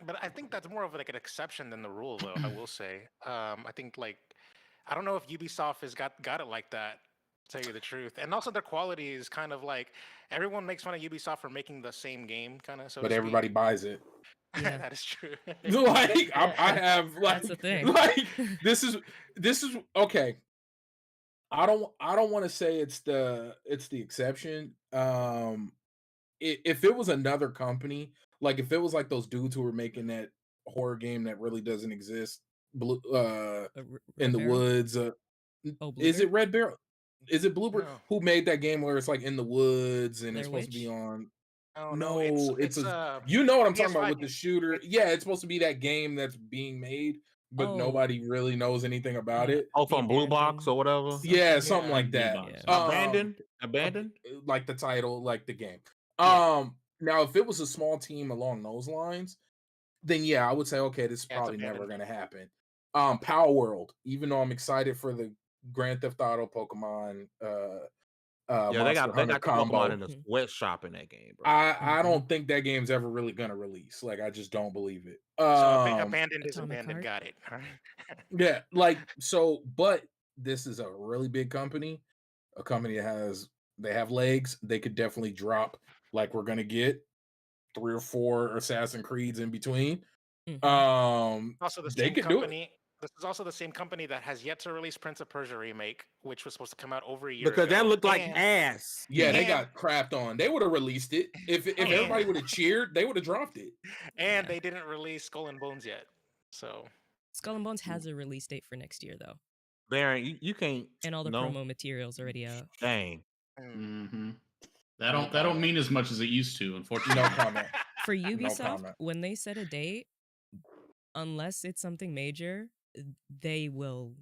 S6: But I think that's more of like an exception than the rule, though. I will say. I think I don't know if Ubisoft has got it like that. To tell you the truth, and also their quality is kind of like everyone makes fun of Ubisoft for making the same game, kind of. So,
S4: but everybody buys it.
S6: Yeah. That is true.
S4: Like I have like
S5: that's the thing.
S4: Like this is okay. I don't want to say it's the exception. If it was another company, like if it was like those dudes who were making that horror game that really doesn't exist, blue in
S5: Red
S4: the
S5: Barrel?
S4: woods.
S5: Oh,
S4: Is it
S5: Bluebird?
S4: Red Barrel? Is it Bluebird?
S6: No,
S4: Who made that game where it's like in the woods and it's
S5: Blair
S4: supposed to be
S5: Witch?
S4: on?
S6: no, it's
S4: No, it's
S6: it's
S4: a.
S6: a
S4: You know what I'm talking about
S6: PS5
S4: with the
S6: game.
S4: shooter?
S6: It's
S4: Yeah, it's supposed to be that game that's being made, but
S5: Oh,
S4: nobody really knows anything about it.
S2: Oh,
S5: the
S2: from Blue Box or whatever.
S4: Yeah,
S5: something.
S4: something
S3: Yeah,
S4: like
S3: Blue
S4: that.
S3: Box.
S5: Yeah.
S2: Abandoned.
S4: ab-
S2: Abandoned.
S4: like the title, like the game.
S5: Yeah.
S4: Now if it was a small team along those lines, then yeah, I would say okay, this is
S6: Yeah, it's
S4: probably never
S6: abandoned.
S4: gonna happen. Power World, even though I'm excited for the Grand Theft Auto Pokemon
S2: Yeah, they
S4: Monster
S2: got
S4: Hunter
S2: the Pokemon
S4: combo.
S2: in the sweatshop in that game, bro.
S4: I don't think that game's ever really gonna release. Like I just don't believe it.
S6: So abandoned is
S5: Atomic
S6: abandoned.
S5: Heart?
S6: Got it. All right.
S4: Yeah, like so, but this is a really big company, a company that they have legs. They could definitely drop like we're gonna get 3 or 4 Assassin's Creeds in between.
S5: Mhm.
S6: Also, the
S4: They
S6: same
S4: could do it.
S6: company. This is also the same company that has yet to release Prince of Persia remake, which was supposed to come out over a year
S2: Because that
S6: ago.
S2: looked like
S6: And
S2: ass.
S4: Yeah, they
S6: And-
S4: got crapped on. They would have released it if everybody would have cheered. They would have dropped it.
S6: and
S5: Yeah.
S6: they didn't release Skull and Bones yet. So
S5: Skull and Bones has a release date for next year, though,
S2: Baron, you can't.
S5: and all the
S2: no.
S5: promo materials already out.
S2: Dang.
S3: Mm-hmm. That don't mean as much as it used to, unfortunately.
S4: No comment.
S5: For
S4: No
S5: Ubisoft,
S4: comment.
S5: when they set a date, unless it's something major, they will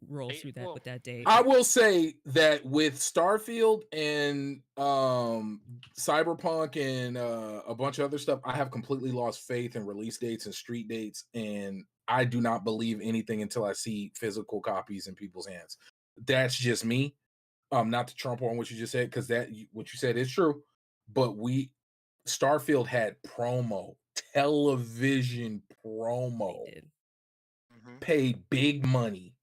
S5: roll
S6: They-
S5: through that
S6: well,
S5: with that date.
S4: I will say that with Starfield and Cyberpunk and a bunch of other stuff, I have completely lost faith in release dates and street dates, and I do not believe anything until I see physical copies in people's hands. That's just me. Not to trump on what you just said, because what you said is true. But Starfield had television promo,
S5: They did.
S4: paid big money,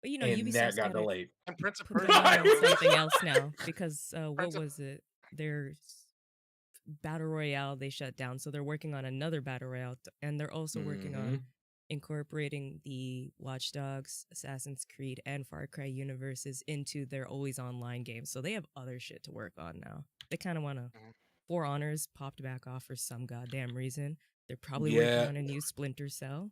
S5: But you know,
S4: and that
S5: Ubisoft's
S4: got
S5: got
S4: delayed.
S6: And Prince of
S5: put
S6: Persia.
S5: their money on
S4: Right.
S5: something else now because what
S6: Prince of-
S5: was it? Their battle royale they shut down, so they're working on another battle royale, and they're also working on incorporating the Watch Dogs, Assassin's Creed, and Far Cry universes into their always online games. So they have other shit to work on now. They kind of want to. For Honors popped back off for some goddamn reason. They're probably working on a new Splinter Cell.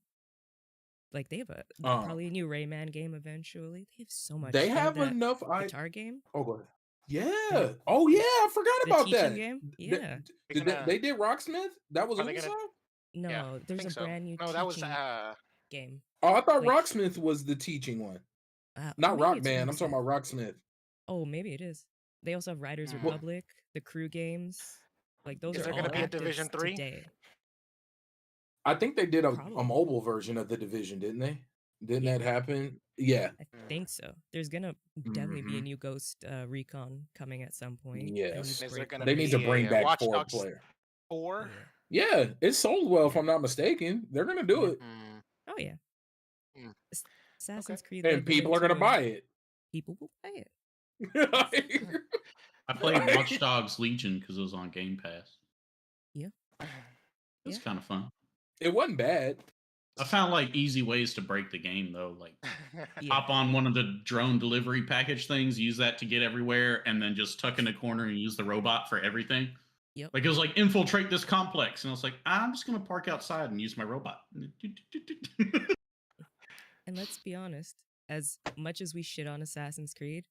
S5: Like they have probably a new Rayman game eventually. They have so much.
S4: They have
S5: that
S4: enough.
S5: guitar game.
S4: Oh, go ahead. Yeah. Oh, yeah. I forgot
S5: The
S4: about
S5: teaching
S4: that.
S5: game? Yeah.
S4: They did Rocksmith? That was
S6: Are they gonna-
S4: Ubisoft?
S5: No,
S6: Yeah,
S5: there's
S6: think
S5: a
S6: so.
S5: brand new
S6: No, that was
S5: teaching game.
S4: Oh, I thought
S5: Like-
S4: Rocksmith was the teaching one.
S5: maybe
S4: Not Rock
S5: it's
S4: Band. I'm talking
S5: Rocksmith.
S4: about Rocksmith.
S5: Oh, maybe it is. They also have Riders
S6: Mm.
S5: Republic, the crew games. Like those
S6: Is
S5: are
S6: there
S5: all
S6: gonna be a
S5: active
S6: Division 3?
S5: today.
S4: I think they did a
S5: Probably.
S4: mobile version of The Division, didn't they? Didn't
S5: Yeah.
S4: that happen? Yeah.
S5: I think so. There's gonna definitely be a
S4: Mhm.
S5: new Ghost Recon coming at some point.
S4: Yes.
S6: Is there gonna
S4: They need to
S6: be
S4: bring
S6: a
S4: back
S6: Watch
S4: forward
S6: Dogs
S4: player.
S6: 4?
S4: Yeah, it sold well, if I'm not mistaken. They're going to do it.
S6: Mm.
S5: Oh yeah.
S6: Mm.
S5: Assassin's
S6: Okay.
S5: Creed.
S4: And
S5: led them
S4: people are going to
S5: into a-
S4: buy it.
S5: People will buy it.
S3: I played Watch Dogs Legion because it was on Game Pass.
S5: Yeah.
S3: It's
S5: Yeah.
S3: kind of fun.
S4: It wasn't bad.
S3: I found like easy ways to break the game though, like
S5: Yeah.
S3: hop on one of the drone delivery package things, use that to get everywhere, and then just tuck in a corner and use the robot for everything.
S5: Yep.
S3: Like it was like infiltrate this complex, and I was like, I'm just gonna park outside and use my robot.
S5: And let's be honest, as much as we shit on Assassin's Creed,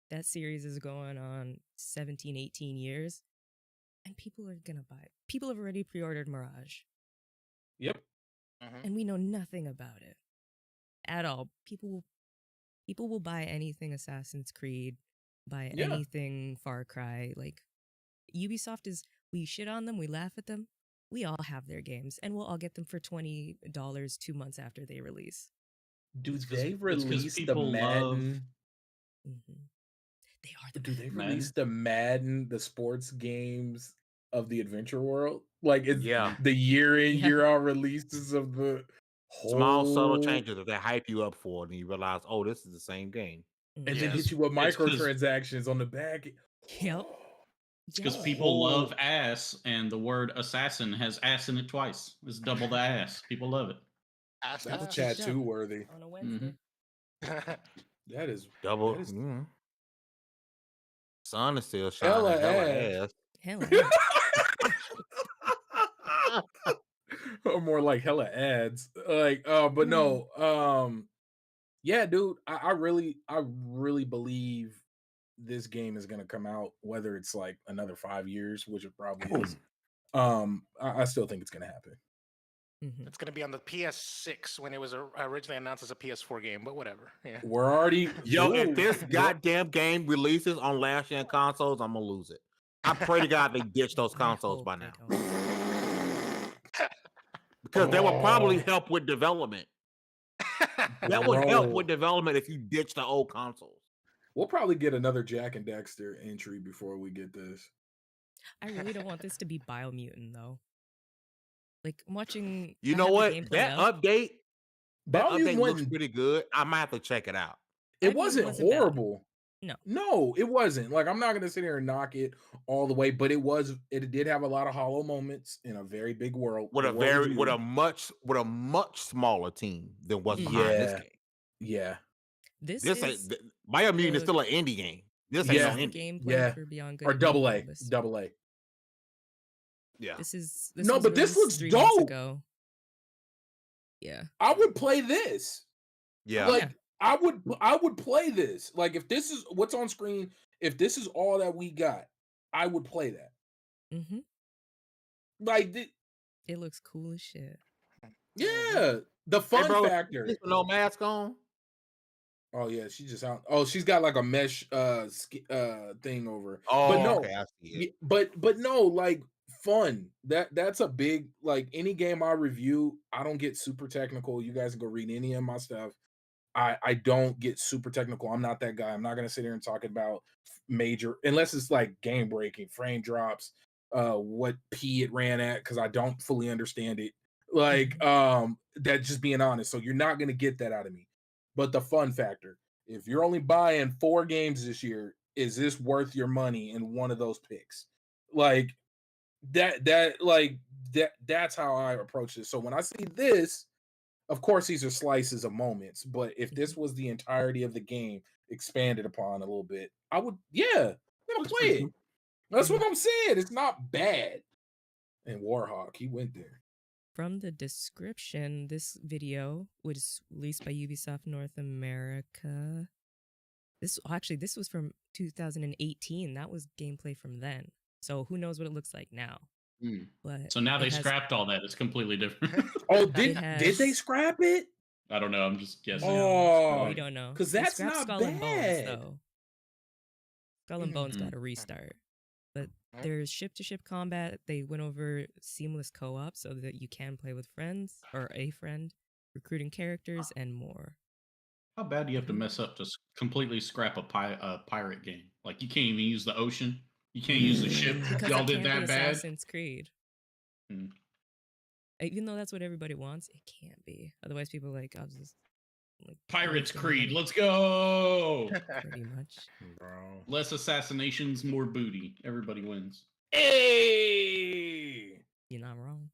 S5: that series is going on 17, 18 years, and people are gonna buy it. People have already pre-ordered Mirage,
S4: Yep.
S5: and we know nothing about it at all. People will buy anything Assassin's Creed, buy
S4: Yeah.
S5: anything Far Cry. Like Ubisoft is, we shit on them, we laugh at them. We all have their games, and we'll all get them for $20 2 months after they release.
S4: Do
S3: It's 'cause-
S4: they
S3: it's 'cause
S4: release the
S3: people love-
S4: Madden?
S5: hmm They are the
S4: Do they
S3: Madden?
S4: release the Madden, the sports games of the adventure world? Like it's
S2: Yeah.
S4: the year in,
S5: Yeah.
S4: year out releases of the
S2: Small subtle
S4: whole-
S2: changes that they hype you up for, and you realize, oh, this is the same game.
S4: and then
S6: Yes.
S4: hit you with
S3: It's 'cause-
S4: microtransactions on the back.
S5: Yep.
S3: It's because
S5: Yeah.
S3: people love ass, and the word assassin has ass in it twice. It's double the ass. People love it.
S6: Ask
S4: That's
S6: us.
S5: chat.
S4: tattoo worthy.
S5: On a Wednesday.
S4: That is
S2: Double.
S4: That is-
S2: Sun is still shining.
S4: Hella
S2: Hella
S4: ass.
S2: ass.
S5: Hell yeah.
S4: or more like hella ads. Like, but no, yeah, dude, I really believe this game is gonna come out, whether it's like another 5 years, which it probably is. I still think it's gonna happen.
S6: It's going to be on the PS6 when it was originally announced as a PS4 game, but whatever. Yeah.
S4: We're already
S2: if this goddamn game releases on last gen consoles, I'm gonna lose it. I pray to God they ditch those consoles by now. Because that would probably help with development. That would help with development if you ditch the old consoles.
S4: We'll probably get another Jack and Dexter entry before we get this.
S5: I really don't want this to be Biomutant though. Like I'm watching.
S2: You know what? That update looks
S4: Biomutant
S2: pretty good. I might have to check it out.
S4: It wasn't horrible.
S5: No.
S4: No, it wasn't. Like, I'm not gonna sit here and knock it all the way, but it did have a lot of hollow moments in a very big world.
S2: With a much smaller team than what's behind this game.
S4: Yeah.
S5: This
S2: Biomutant is still an indie game. This ain't no indie.
S5: Gameplay for Beyond Good
S4: or
S5: and
S4: double A.
S5: Evil.
S4: Double A.
S2: Yeah.
S5: This
S4: but this looks dope.
S5: Ago. Yeah.
S4: I would play this.
S2: Yeah.
S4: Like, I would play this. Like, if this is what's on screen, if this is all that we got, I would play that.
S5: Mm-hmm.
S4: Like,
S5: it looks cool as shit.
S4: Yeah, the fun factor.
S2: No mask on.
S4: Oh yeah, she just out. Oh, she's got like a mesh thing over.
S2: Oh,
S4: but no,
S2: okay, I see it.
S4: But no, like fun. That's a big, like, any game I review, I don't get super technical. You guys can go read any of my stuff. I don't get super technical. I'm not that guy. I'm not gonna sit here and talk about major, unless it's like game breaking, frame drops, what P it ran at, because I don't fully understand it. Like, that, just being honest. So you're not gonna get that out of me. But the fun factor, if you're only buying 4 games this year, is this worth your money in one of those picks? Like that's how I approach this. So when I see this, of course, these are slices of moments, but if this was the entirety of the game expanded upon a little bit, I would, I'm gonna play it. That's what I'm saying. It's not bad. And Warhawk, he went there.
S5: From the description, this video was released by Ubisoft North America. This was from 2018. That was gameplay from then. So who knows what it looks like now? But
S3: so now they scrapped all that. It's completely different.
S4: Oh, did they scrap it?
S3: I don't know. I'm just guessing.
S4: Oh,
S5: we don't know.
S4: Because that's not
S5: Skull
S4: bad.
S5: and Bones, though. Skull and Bones got a restart. But there's ship-to-ship combat. They went over seamless co-op so that you can play with friends or a friend, recruiting characters, and more.
S3: How bad do you have to mess up to completely scrap a pirate game? Like, you can't even use the ocean. You can't use the ship.
S5: Because
S3: Y'all did that bad.
S5: Assassin's Creed. Even though that's what everybody wants, it can't be. Otherwise, people are like, I'll just. Like,
S3: Pirates Creed, let's go!
S5: Pretty much.
S4: Bro.
S3: Less assassinations, more booty. Everybody wins.
S4: Hey!
S5: You're not wrong.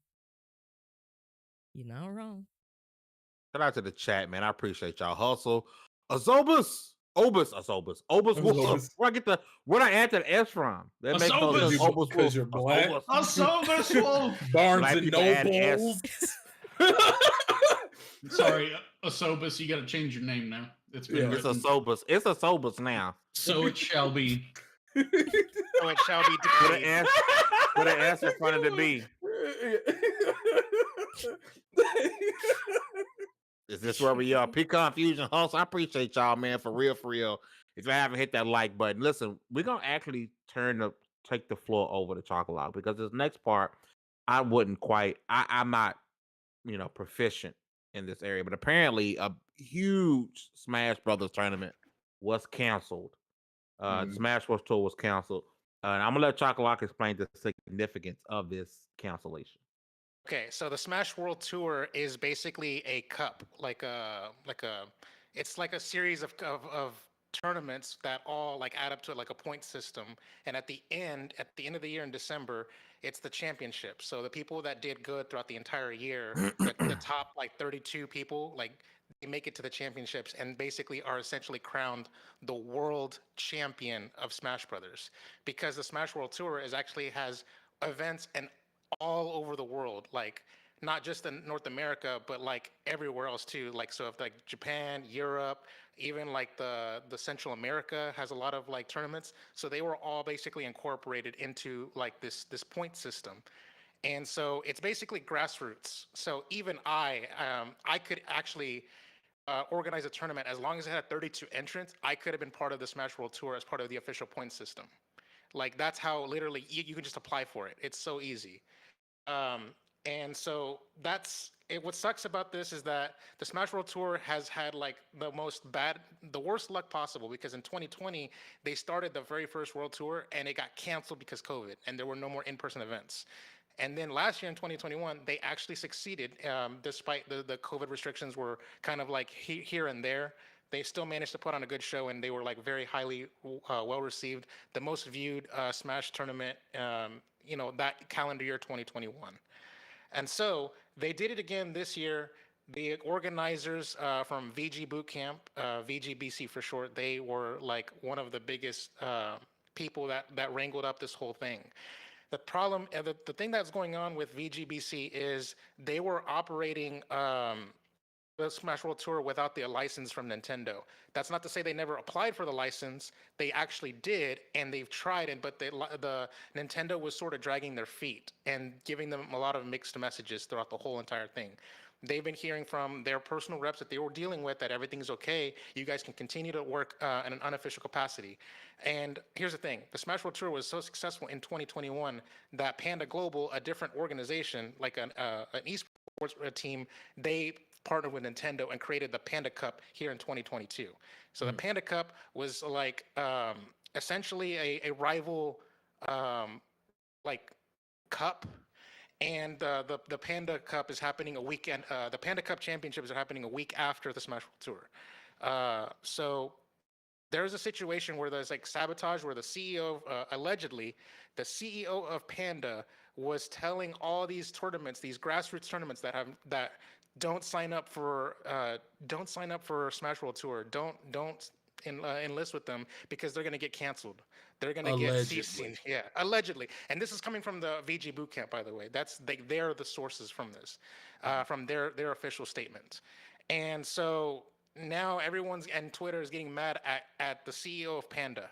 S5: You're not wrong.
S2: Shout out to the chat, man. I appreciate y'all. Hustle. Obus. Where'd I add that S from? That makes no sense.
S4: Because you're black.
S3: Asobus.
S4: Barnes and Noble.
S3: Sorry, Asobus, you got to change your name now. It's
S2: Asobus. It's Asobus now.
S3: So it shall be.
S6: So it shall be decreed.
S2: Put an S in front of the B. Is this where we are? Pecan Fusion Host. I appreciate y'all, man, for real. If you haven't hit that like button, listen, we're gonna actually take the floor over to Chocolate because this next part, I'm not, proficient in this area, but apparently a huge Smash Brothers tournament was canceled. Smash Bros. Tour was canceled, and I'm gonna let Chocolate explain the significance of this cancellation.
S6: Okay, so the Smash World Tour is basically a cup, it's like a series of tournaments that all like add up to like a point system, and at the end of the year in December, it's the championship. So the people that did good throughout the entire year, the top like 32 people, like they make it to the championships and basically are essentially crowned the world champion of Smash Brothers, because the Smash World Tour has events and all over the world, like not just in North America, but like everywhere else too. Like, so if like Japan, Europe, even like the Central America has a lot of like tournaments. So they were all basically incorporated into like this point system. And so it's basically grassroots. So even I could actually organize a tournament as long as it had 32 entrants. I could have been part of the Smash World Tour as part of the official point system. Like that's how literally you can just apply for it. It's so easy. And so that's it. What sucks about this is that the Smash World Tour has had like the worst luck possible, because in 2020 they started the very first World Tour and it got canceled because COVID and there were no more in-person events. And then last year in 2021, they actually succeeded, despite the COVID restrictions were kind of like here and there. They still managed to put on a good show, and they were like very highly well received. The most viewed Smash tournament, that calendar year 2021. And so they did it again this year. The organizers from VG Bootcamp, VGBC for short, they were like one of the biggest people that wrangled up this whole thing. The problem, the thing that's going on with VGBC is they were operating the Smash World Tour without the license from Nintendo. That's not to say they never applied for the license. They actually did, and they've tried it, but the Nintendo was sort of dragging their feet and giving them a lot of mixed messages throughout the whole entire thing. They've been hearing from their personal reps that they were dealing with that everything's okay. You guys can continue to work in an unofficial capacity. And here's the thing. The Smash World Tour was so successful in 2021 that Panda Global, a different organization, like an esports team, they partnered with Nintendo and created the Panda Cup here in 2022. So the Panda Cup was like essentially a rival like cup. And the Panda Cup is happening a weekend. The Panda Cup Championships are happening a week after the Smash World Tour. So there's a situation where there's like sabotage, where the CEO, allegedly, the CEO of Panda was telling all these tournaments, these grassroots tournaments that don't sign up for Smash World Tour. Don't enlist with them because they're going to get canceled. They're going to get ceasing. Yeah, allegedly. And this is coming from the VG Bootcamp, by the way. They're the sources from this, from their official statement. And so now and Twitter is getting mad at the CEO of Panda,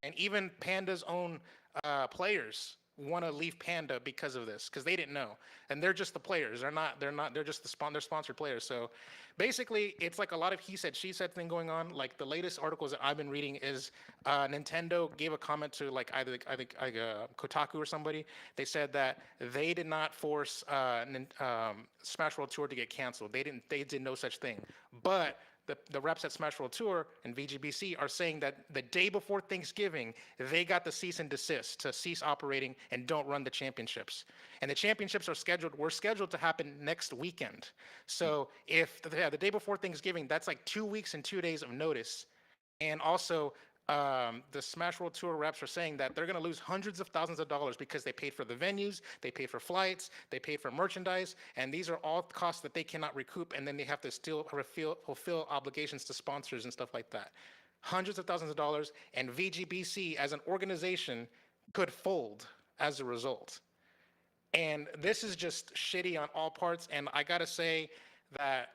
S6: and even Panda's own players want to leave Panda because of this, because they didn't know, and they're just the players. They're just they're sponsored players. So basically, it's like a lot of he said she said thing going on. Like the latest articles that I've been reading is Nintendo gave a comment to like I think Kotaku or somebody. They said that they did not force Smash World Tour to get canceled. They did no such thing. But the reps at Smash World Tour and VGBC are saying that the day before Thanksgiving, they got the cease and desist to cease operating and don't run the championships. And the championships were scheduled to happen next weekend. So if the day before Thanksgiving, that's like 2 weeks and 2 days of notice. And also, the Smash World Tour reps are saying that they're going to lose hundreds of thousands of dollars because they paid for the venues, they paid for flights, they paid for merchandise, and these are all costs that they cannot recoup, and then they have to still fulfill obligations to sponsors and stuff like that. Hundreds of thousands of dollars, and VGBC as an organization could fold as a result. And this is just shitty on all parts, and I gotta say that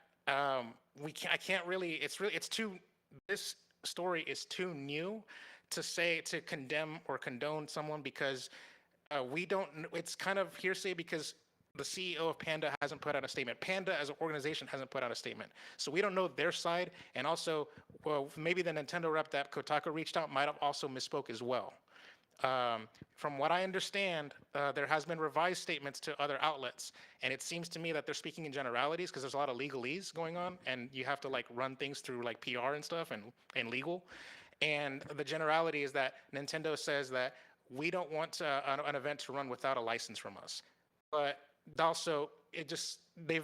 S6: this story is too new to condemn or condone someone, because it's kind of hearsay because the CEO of Panda hasn't put out a statement. Panda as an organization hasn't put out a statement. So we don't know their side. And also, well, maybe the Nintendo rep that Kotaku reached out might have also misspoke as well. From what I understand, there has been revised statements to other outlets, and it seems to me that they're speaking in generalities because there's a lot of legalese going on, and you have to like run things through like PR and stuff and legal. And the generality is that Nintendo says that we don't want an event to run without a license from us, but also the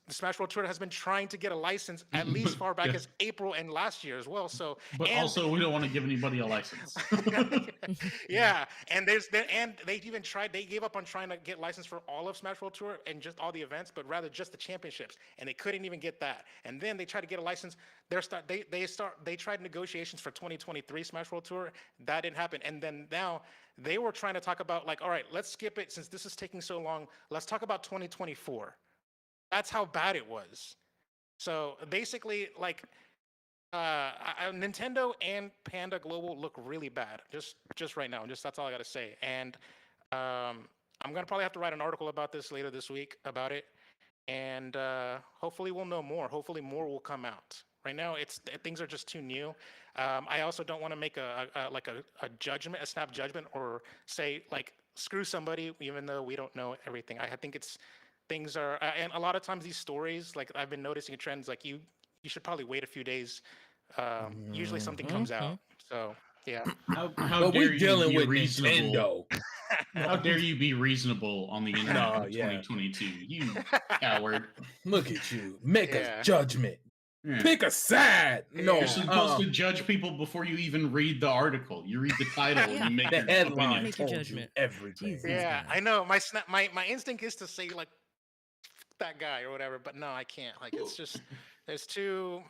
S6: Smash World Tour has been trying to get a license at least far back as April and last year as well. So,
S3: also we don't want to give anybody a license.
S6: Yeah, and they even tried. They gave up on trying to get license for all of Smash World Tour and just all the events, but rather just the championships, and they couldn't even get that. And then they tried to get a license. They tried negotiations for 2023 Smash World Tour. That didn't happen. And then now they were trying to talk about like, all right, let's skip it since this is taking so long. Let's talk about 2024. That's how bad it was. So basically, like, Nintendo and Panda Global look really bad. Just right now. Just that's all I gotta say. And I'm gonna probably have to write an article about this later this week about it. And hopefully we'll know more. Hopefully more will come out. Right now, things are just too new. I also don't want to make a judgment, a snap judgment, or say like screw somebody, even though we don't know everything. I think things are, and a lot of times these stories, like I've been noticing trends, like you should probably wait a few days. Usually something comes out. So yeah.
S3: How
S4: But
S3: dare
S4: we
S3: you
S4: dealing
S3: be
S4: with
S3: reasonable?
S4: Nintendo.
S3: How dare you be reasonable on the internet
S4: Nah,
S3: in
S4: yeah.
S3: 2022? You coward.
S4: Look at you. Make a
S6: Yeah.
S4: judgment.
S3: Yeah.
S4: Pick a side. No,
S3: You're supposed to judge people before you even read the article. You read the title and you make
S4: the
S3: your
S4: headline
S3: opinion.
S5: Make your
S4: told you
S5: judgment.
S4: everything.
S5: Jesus.
S6: Yeah,
S5: God.
S6: I know. My instinct is to say like that guy or whatever, but no, I can't. Like it's just there's too.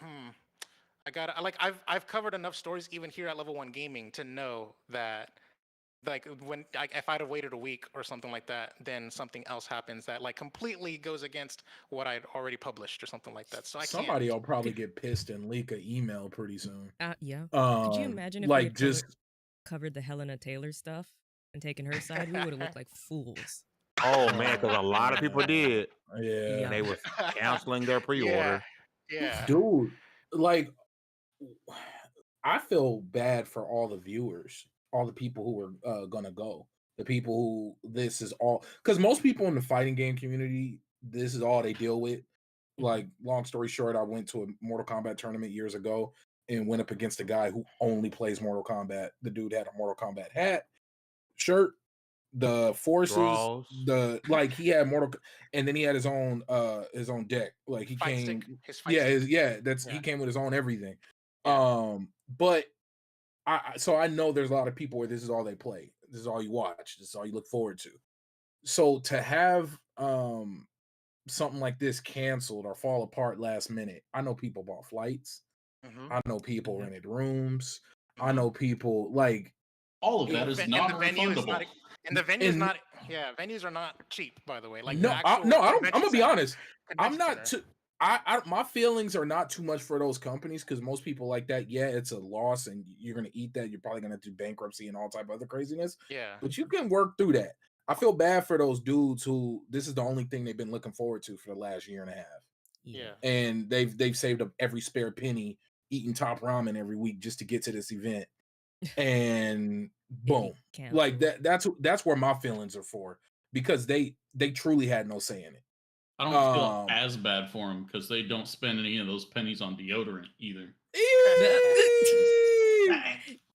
S6: I gotta like I've covered enough stories even here at Level 1 Gaming to know that like when if I'd have waited a week or something like that, then something else happens that like completely goes against what I'd already published or something like that. So I
S4: Somebody
S6: can't.
S4: will probably get pissed and leak an email pretty soon.
S5: Yeah. Could you imagine if we
S4: Like
S5: had
S4: just
S5: covered the Helena Taylor stuff and taken her side? We would have looked like fools.
S2: Oh man, because a lot of people did,
S4: yeah,
S2: and they was canceling their pre-order.
S6: Yeah.
S4: dude. Like, I feel bad for all the viewers, all the people who are gonna go, the people who this is all because most people in the fighting game community, this is all they deal with. Like, long story short, I went to a Mortal Kombat tournament years ago and went up against a guy who only plays Mortal Kombat. The dude had a Mortal Kombat hat, shirt, the forces,
S2: Draws.
S4: he had Mortal, and then he had his own deck. Like he
S6: Fight
S4: came,
S6: stick. His fight stick.
S4: he came with his own everything.
S6: Yeah.
S4: But so I know there's a lot of people where this is all they play. This is all you watch. This is all you look forward to. So to have something like this canceled or fall apart last minute, I know people bought flights. I know people rented rooms. I know people like
S3: all of that is not refundable.
S6: And the venue's not. Yeah, venues are not cheap, by the way. Like
S4: no, I'm gonna be honest. I'm not too. My feelings are not too much for those companies because most people like that. Yeah, it's a loss, and you're gonna eat that. You're probably gonna do bankruptcy and all type of other craziness.
S6: Yeah,
S4: but you can work through that. I feel bad for those dudes who this is the only thing they've been looking forward to for the last year and a half.
S6: Yeah,
S4: and they've saved up every spare penny, eating top ramen every week just to get to this event, and boom, like that. That's where my feelings are for because they truly had no say in it.
S3: I don't feel as bad for them because they don't spend any of those pennies on deodorant either.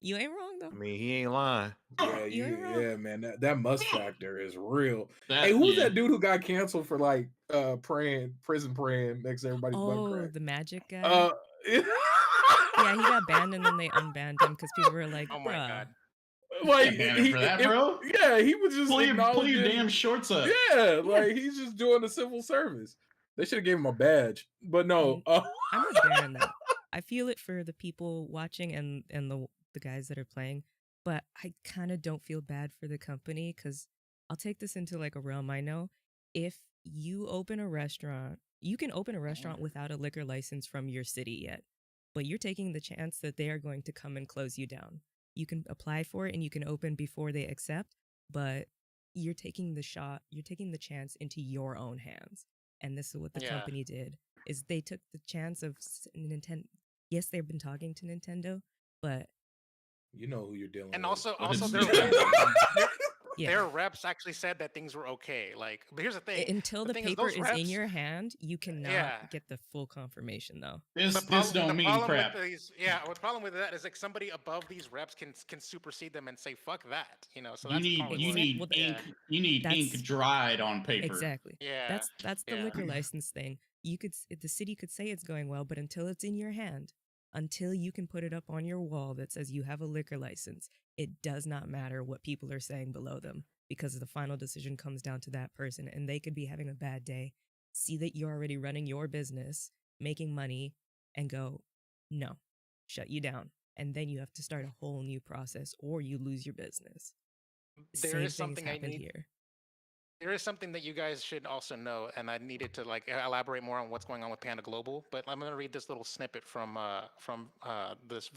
S5: You ain't wrong though.
S2: I mean, he ain't lying.
S4: Yeah, man. That must factor is real. Hey, who's that dude who got canceled for like prison praying next to everybody's butt crack?
S5: The magic guy. Yeah, he got banned and then they unbanned him because people were like,
S6: "Oh my god."
S4: Like
S3: for that, bro.
S4: Yeah, he was just
S3: pull your damn shorts up.
S4: Yeah, like he's just doing the civil service. They should have gave him a badge, but no.
S5: I'm not bearing that. I feel it for the people watching and the guys that are playing, but I kind of don't feel bad for the company because I'll take this into like a realm I know. If you open a restaurant, you can open a restaurant without a liquor license from your city yet, but you're taking the chance that they are going to come and close you down. You can apply for it and you can open before they accept, but you're taking the shot, you're taking the chance into your own hands. And this is what the company did, is they took the chance of Nintendo. Yes, they've been talking to Nintendo, but
S4: you know who you're dealing with.
S6: And also their reps actually said that things were okay. Like, but here's the thing:
S5: until the paper is in your hand, you cannot get the full confirmation, though.
S3: This don't mean crap.
S6: The problem with that is like somebody above these reps can supersede them and say fuck that. You know, so that's
S3: you need ink. You need ink dried on paper.
S5: Exactly.
S6: Yeah.
S5: That's the liquor license thing. The city could say it's going well, but until it's in your hand, until you can put it up on your wall that says you have a liquor license, it does not matter what people are saying below them because the final decision comes down to that person and they could be having a bad day, see that you're already running your business, making money, and go, no, shut you down. And then you have to start a whole new process or you lose your business.
S6: There is something I need.
S5: Here.
S6: there is something that you guys should also know, and I needed to like elaborate more on what's going on with Panda Global. But I'm going to read this little snippet from this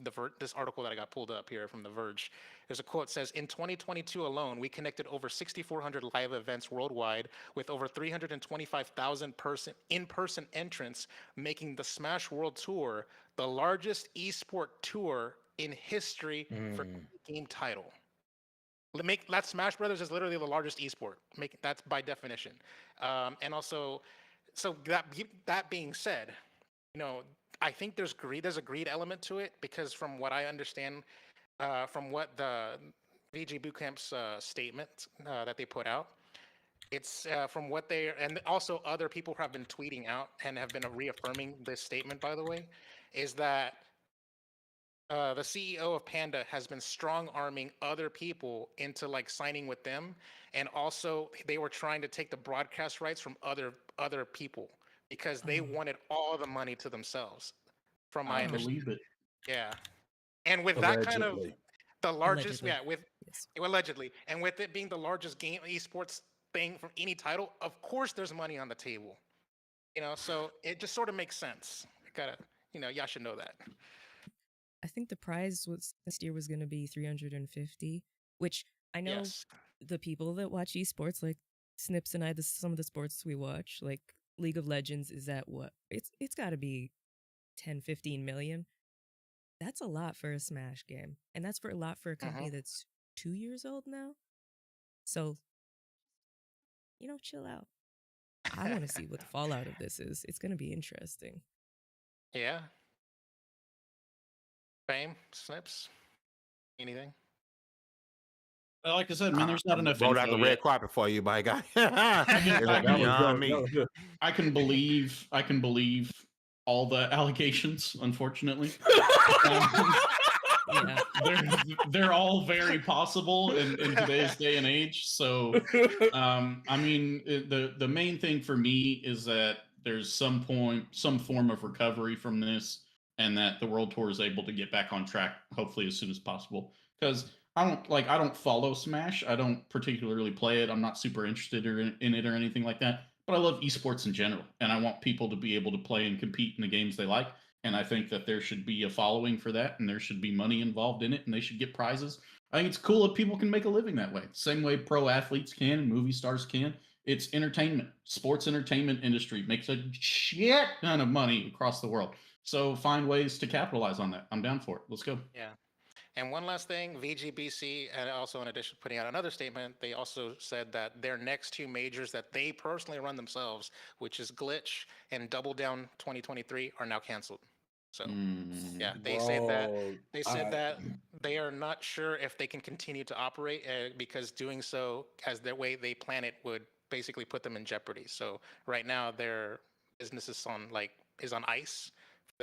S6: article that I got pulled up here from The Verge. There's a quote that says, "In 2022 alone, we connected over 6,400 live events worldwide, with over 325,000 in-person entrants, making the Smash World Tour the largest esport tour in history for a game title." That Smash Brothers is literally the largest esport. That's by definition. And also, so that being said, I think there's a greed element to it, because from what I understand, from what the VG Bootcamp's statement that they put out, it's from what they, and also other people who have been tweeting out and have been reaffirming this statement, by the way, is that the CEO of Panda has been strong arming other people into like signing with them, and also they were trying to take the broadcast rights from other people because they wanted all the money to themselves. From my understanding,
S3: believe it.
S6: yeah. And with that kind of the largest,
S5: Allegedly.
S6: Allegedly, and with it being the largest game esports thing from any title, of course there's money on the table. So it just sort of makes sense. Y'all should know that.
S5: I think the prize this year was going to be 350, which I know the people that watch esports, like Snips and I, some of the sports we watch, like League of Legends, is at what? It's got to be 10, 15 million. That's a lot for a Smash game, and that's a lot for a company that's 2 years old now. So, chill out. I want to see what the fallout of this is. It's going to be interesting.
S6: Yeah. Fame, Snips, anything?
S3: Like I said, man, there's not enough.
S2: Rolled out the red carpet for you, my guy.
S3: I can believe all the allegations. Unfortunately, they're all very possible in today's day and age. So, I mean, the main thing for me is that there's some form of recovery from this, and that the World Tour is able to get back on track, hopefully as soon as possible. Because I don't follow Smash. I don't particularly play it. I'm not super interested in it or anything like that. But I love esports in general, and I want people to be able to play and compete in the games they like. And I think that there should be a following for that, and there should be money involved in it, and they should get prizes. I think it's cool if people can make a living that way. Same way pro athletes can and movie stars can. It's entertainment. Sports entertainment industry makes a shit ton of money across the world. So find ways to capitalize on that. I'm down for it. Let's go.
S6: Yeah. And one last thing, VGBC, and also in addition to putting out another statement, they also said that their next two majors that they personally run themselves, which is Glitch and Double Down 2023, are now canceled. So yeah, they said that they are not sure if they can continue to operate because doing so as their way they plan it would basically put them in jeopardy. So right now their business is on ice.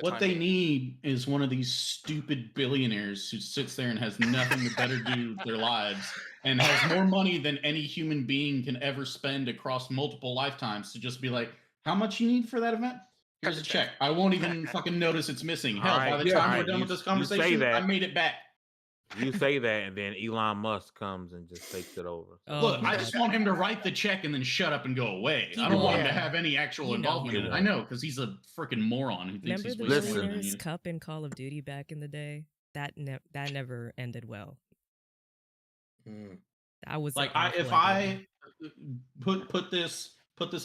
S3: What they need is one of these stupid billionaires who sits there and has nothing to better do with their lives and has more money than any human being can ever spend across multiple lifetimes to just be like, how much you need for that event? Here's a check. I won't even fucking notice it's missing. Hell, by the time we're done with this conversation, I made it back.
S2: You say that, and then Elon Musk comes and just takes it over.
S3: Look, I just want him to write the check and then shut up and go away. I don't want him to have any actual involvement in it. I know, because he's a freaking moron who thinks he's
S5: Remember the Winners Cup in Call of Duty back in the day? That never ended well. That was
S3: like if I put this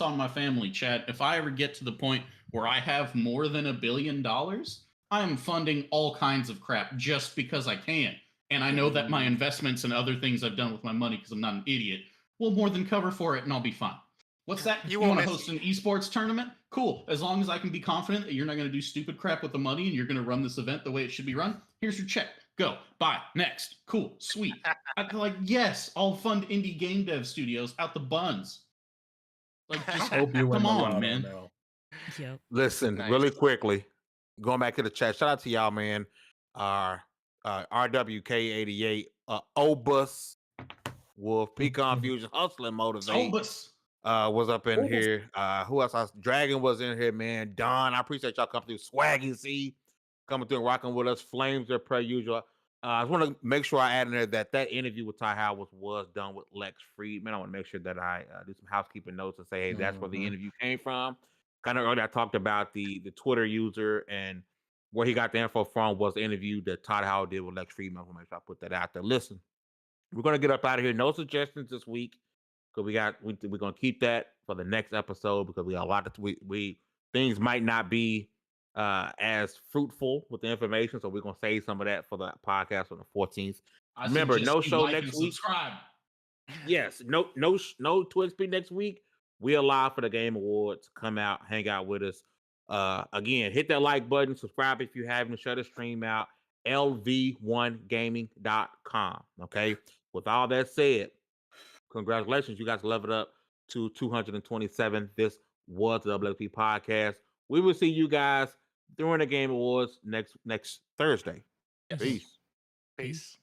S3: on my family, Chad. If I ever get to the point where I have more than $1 billion, I am funding all kinds of crap just because I can. And I know that my investments and other things I've done with my money, because I'm not an idiot, will more than cover for it, and I'll be fine. What's that? You want to host an esports tournament? Cool. As long as I can be confident that you're not going to do stupid crap with the money and you're going to run this event the way it should be run, here's your check. Go. Bye. Next. Cool. Sweet. I'd be like, yes, I'll fund indie game dev studios out the buns. Like, just come on, man.
S5: Yep.
S2: Listen, really quickly, going back to the chat, shout out to y'all, man. RWK88, Obus, Wolf, Pecan Fusion, Hustling Motivate.
S3: Obus
S2: was up in here. Who else? Dragon was in here, man. Don, I appreciate y'all coming through. Swaggy Z coming through and rocking with us. Flames are per usual. I just want to make sure I add in there that interview with Todd Howard was done with Lex Fridman. I want to make sure that I do some housekeeping notes and say, hey, that's where the interview came from. Kind of earlier, I talked about the Twitter user and where he got the info from was the interview that Todd Howard did with Lex Fridman. I want to make sure I put that out there. Listen, we're going to get up out of here. No suggestions this week because we're going to keep that for the next episode because we got a lot of things might not be as fruitful with the information, so we're gonna save some of that for the podcast on the 14th. Remember, no show next week. Subscribe. Yes, no 2XP next week. We allow for the Game Awards. Come out, hang out with us. Again, hit that like button, subscribe if you haven't, shut the stream out. LV1Gaming.com. Okay. With all that said, congratulations, you guys leveled up to 227. This was the WXP podcast. We will see you guys during the Game Awards next Thursday.
S6: Yes.
S2: Peace.
S6: Peace.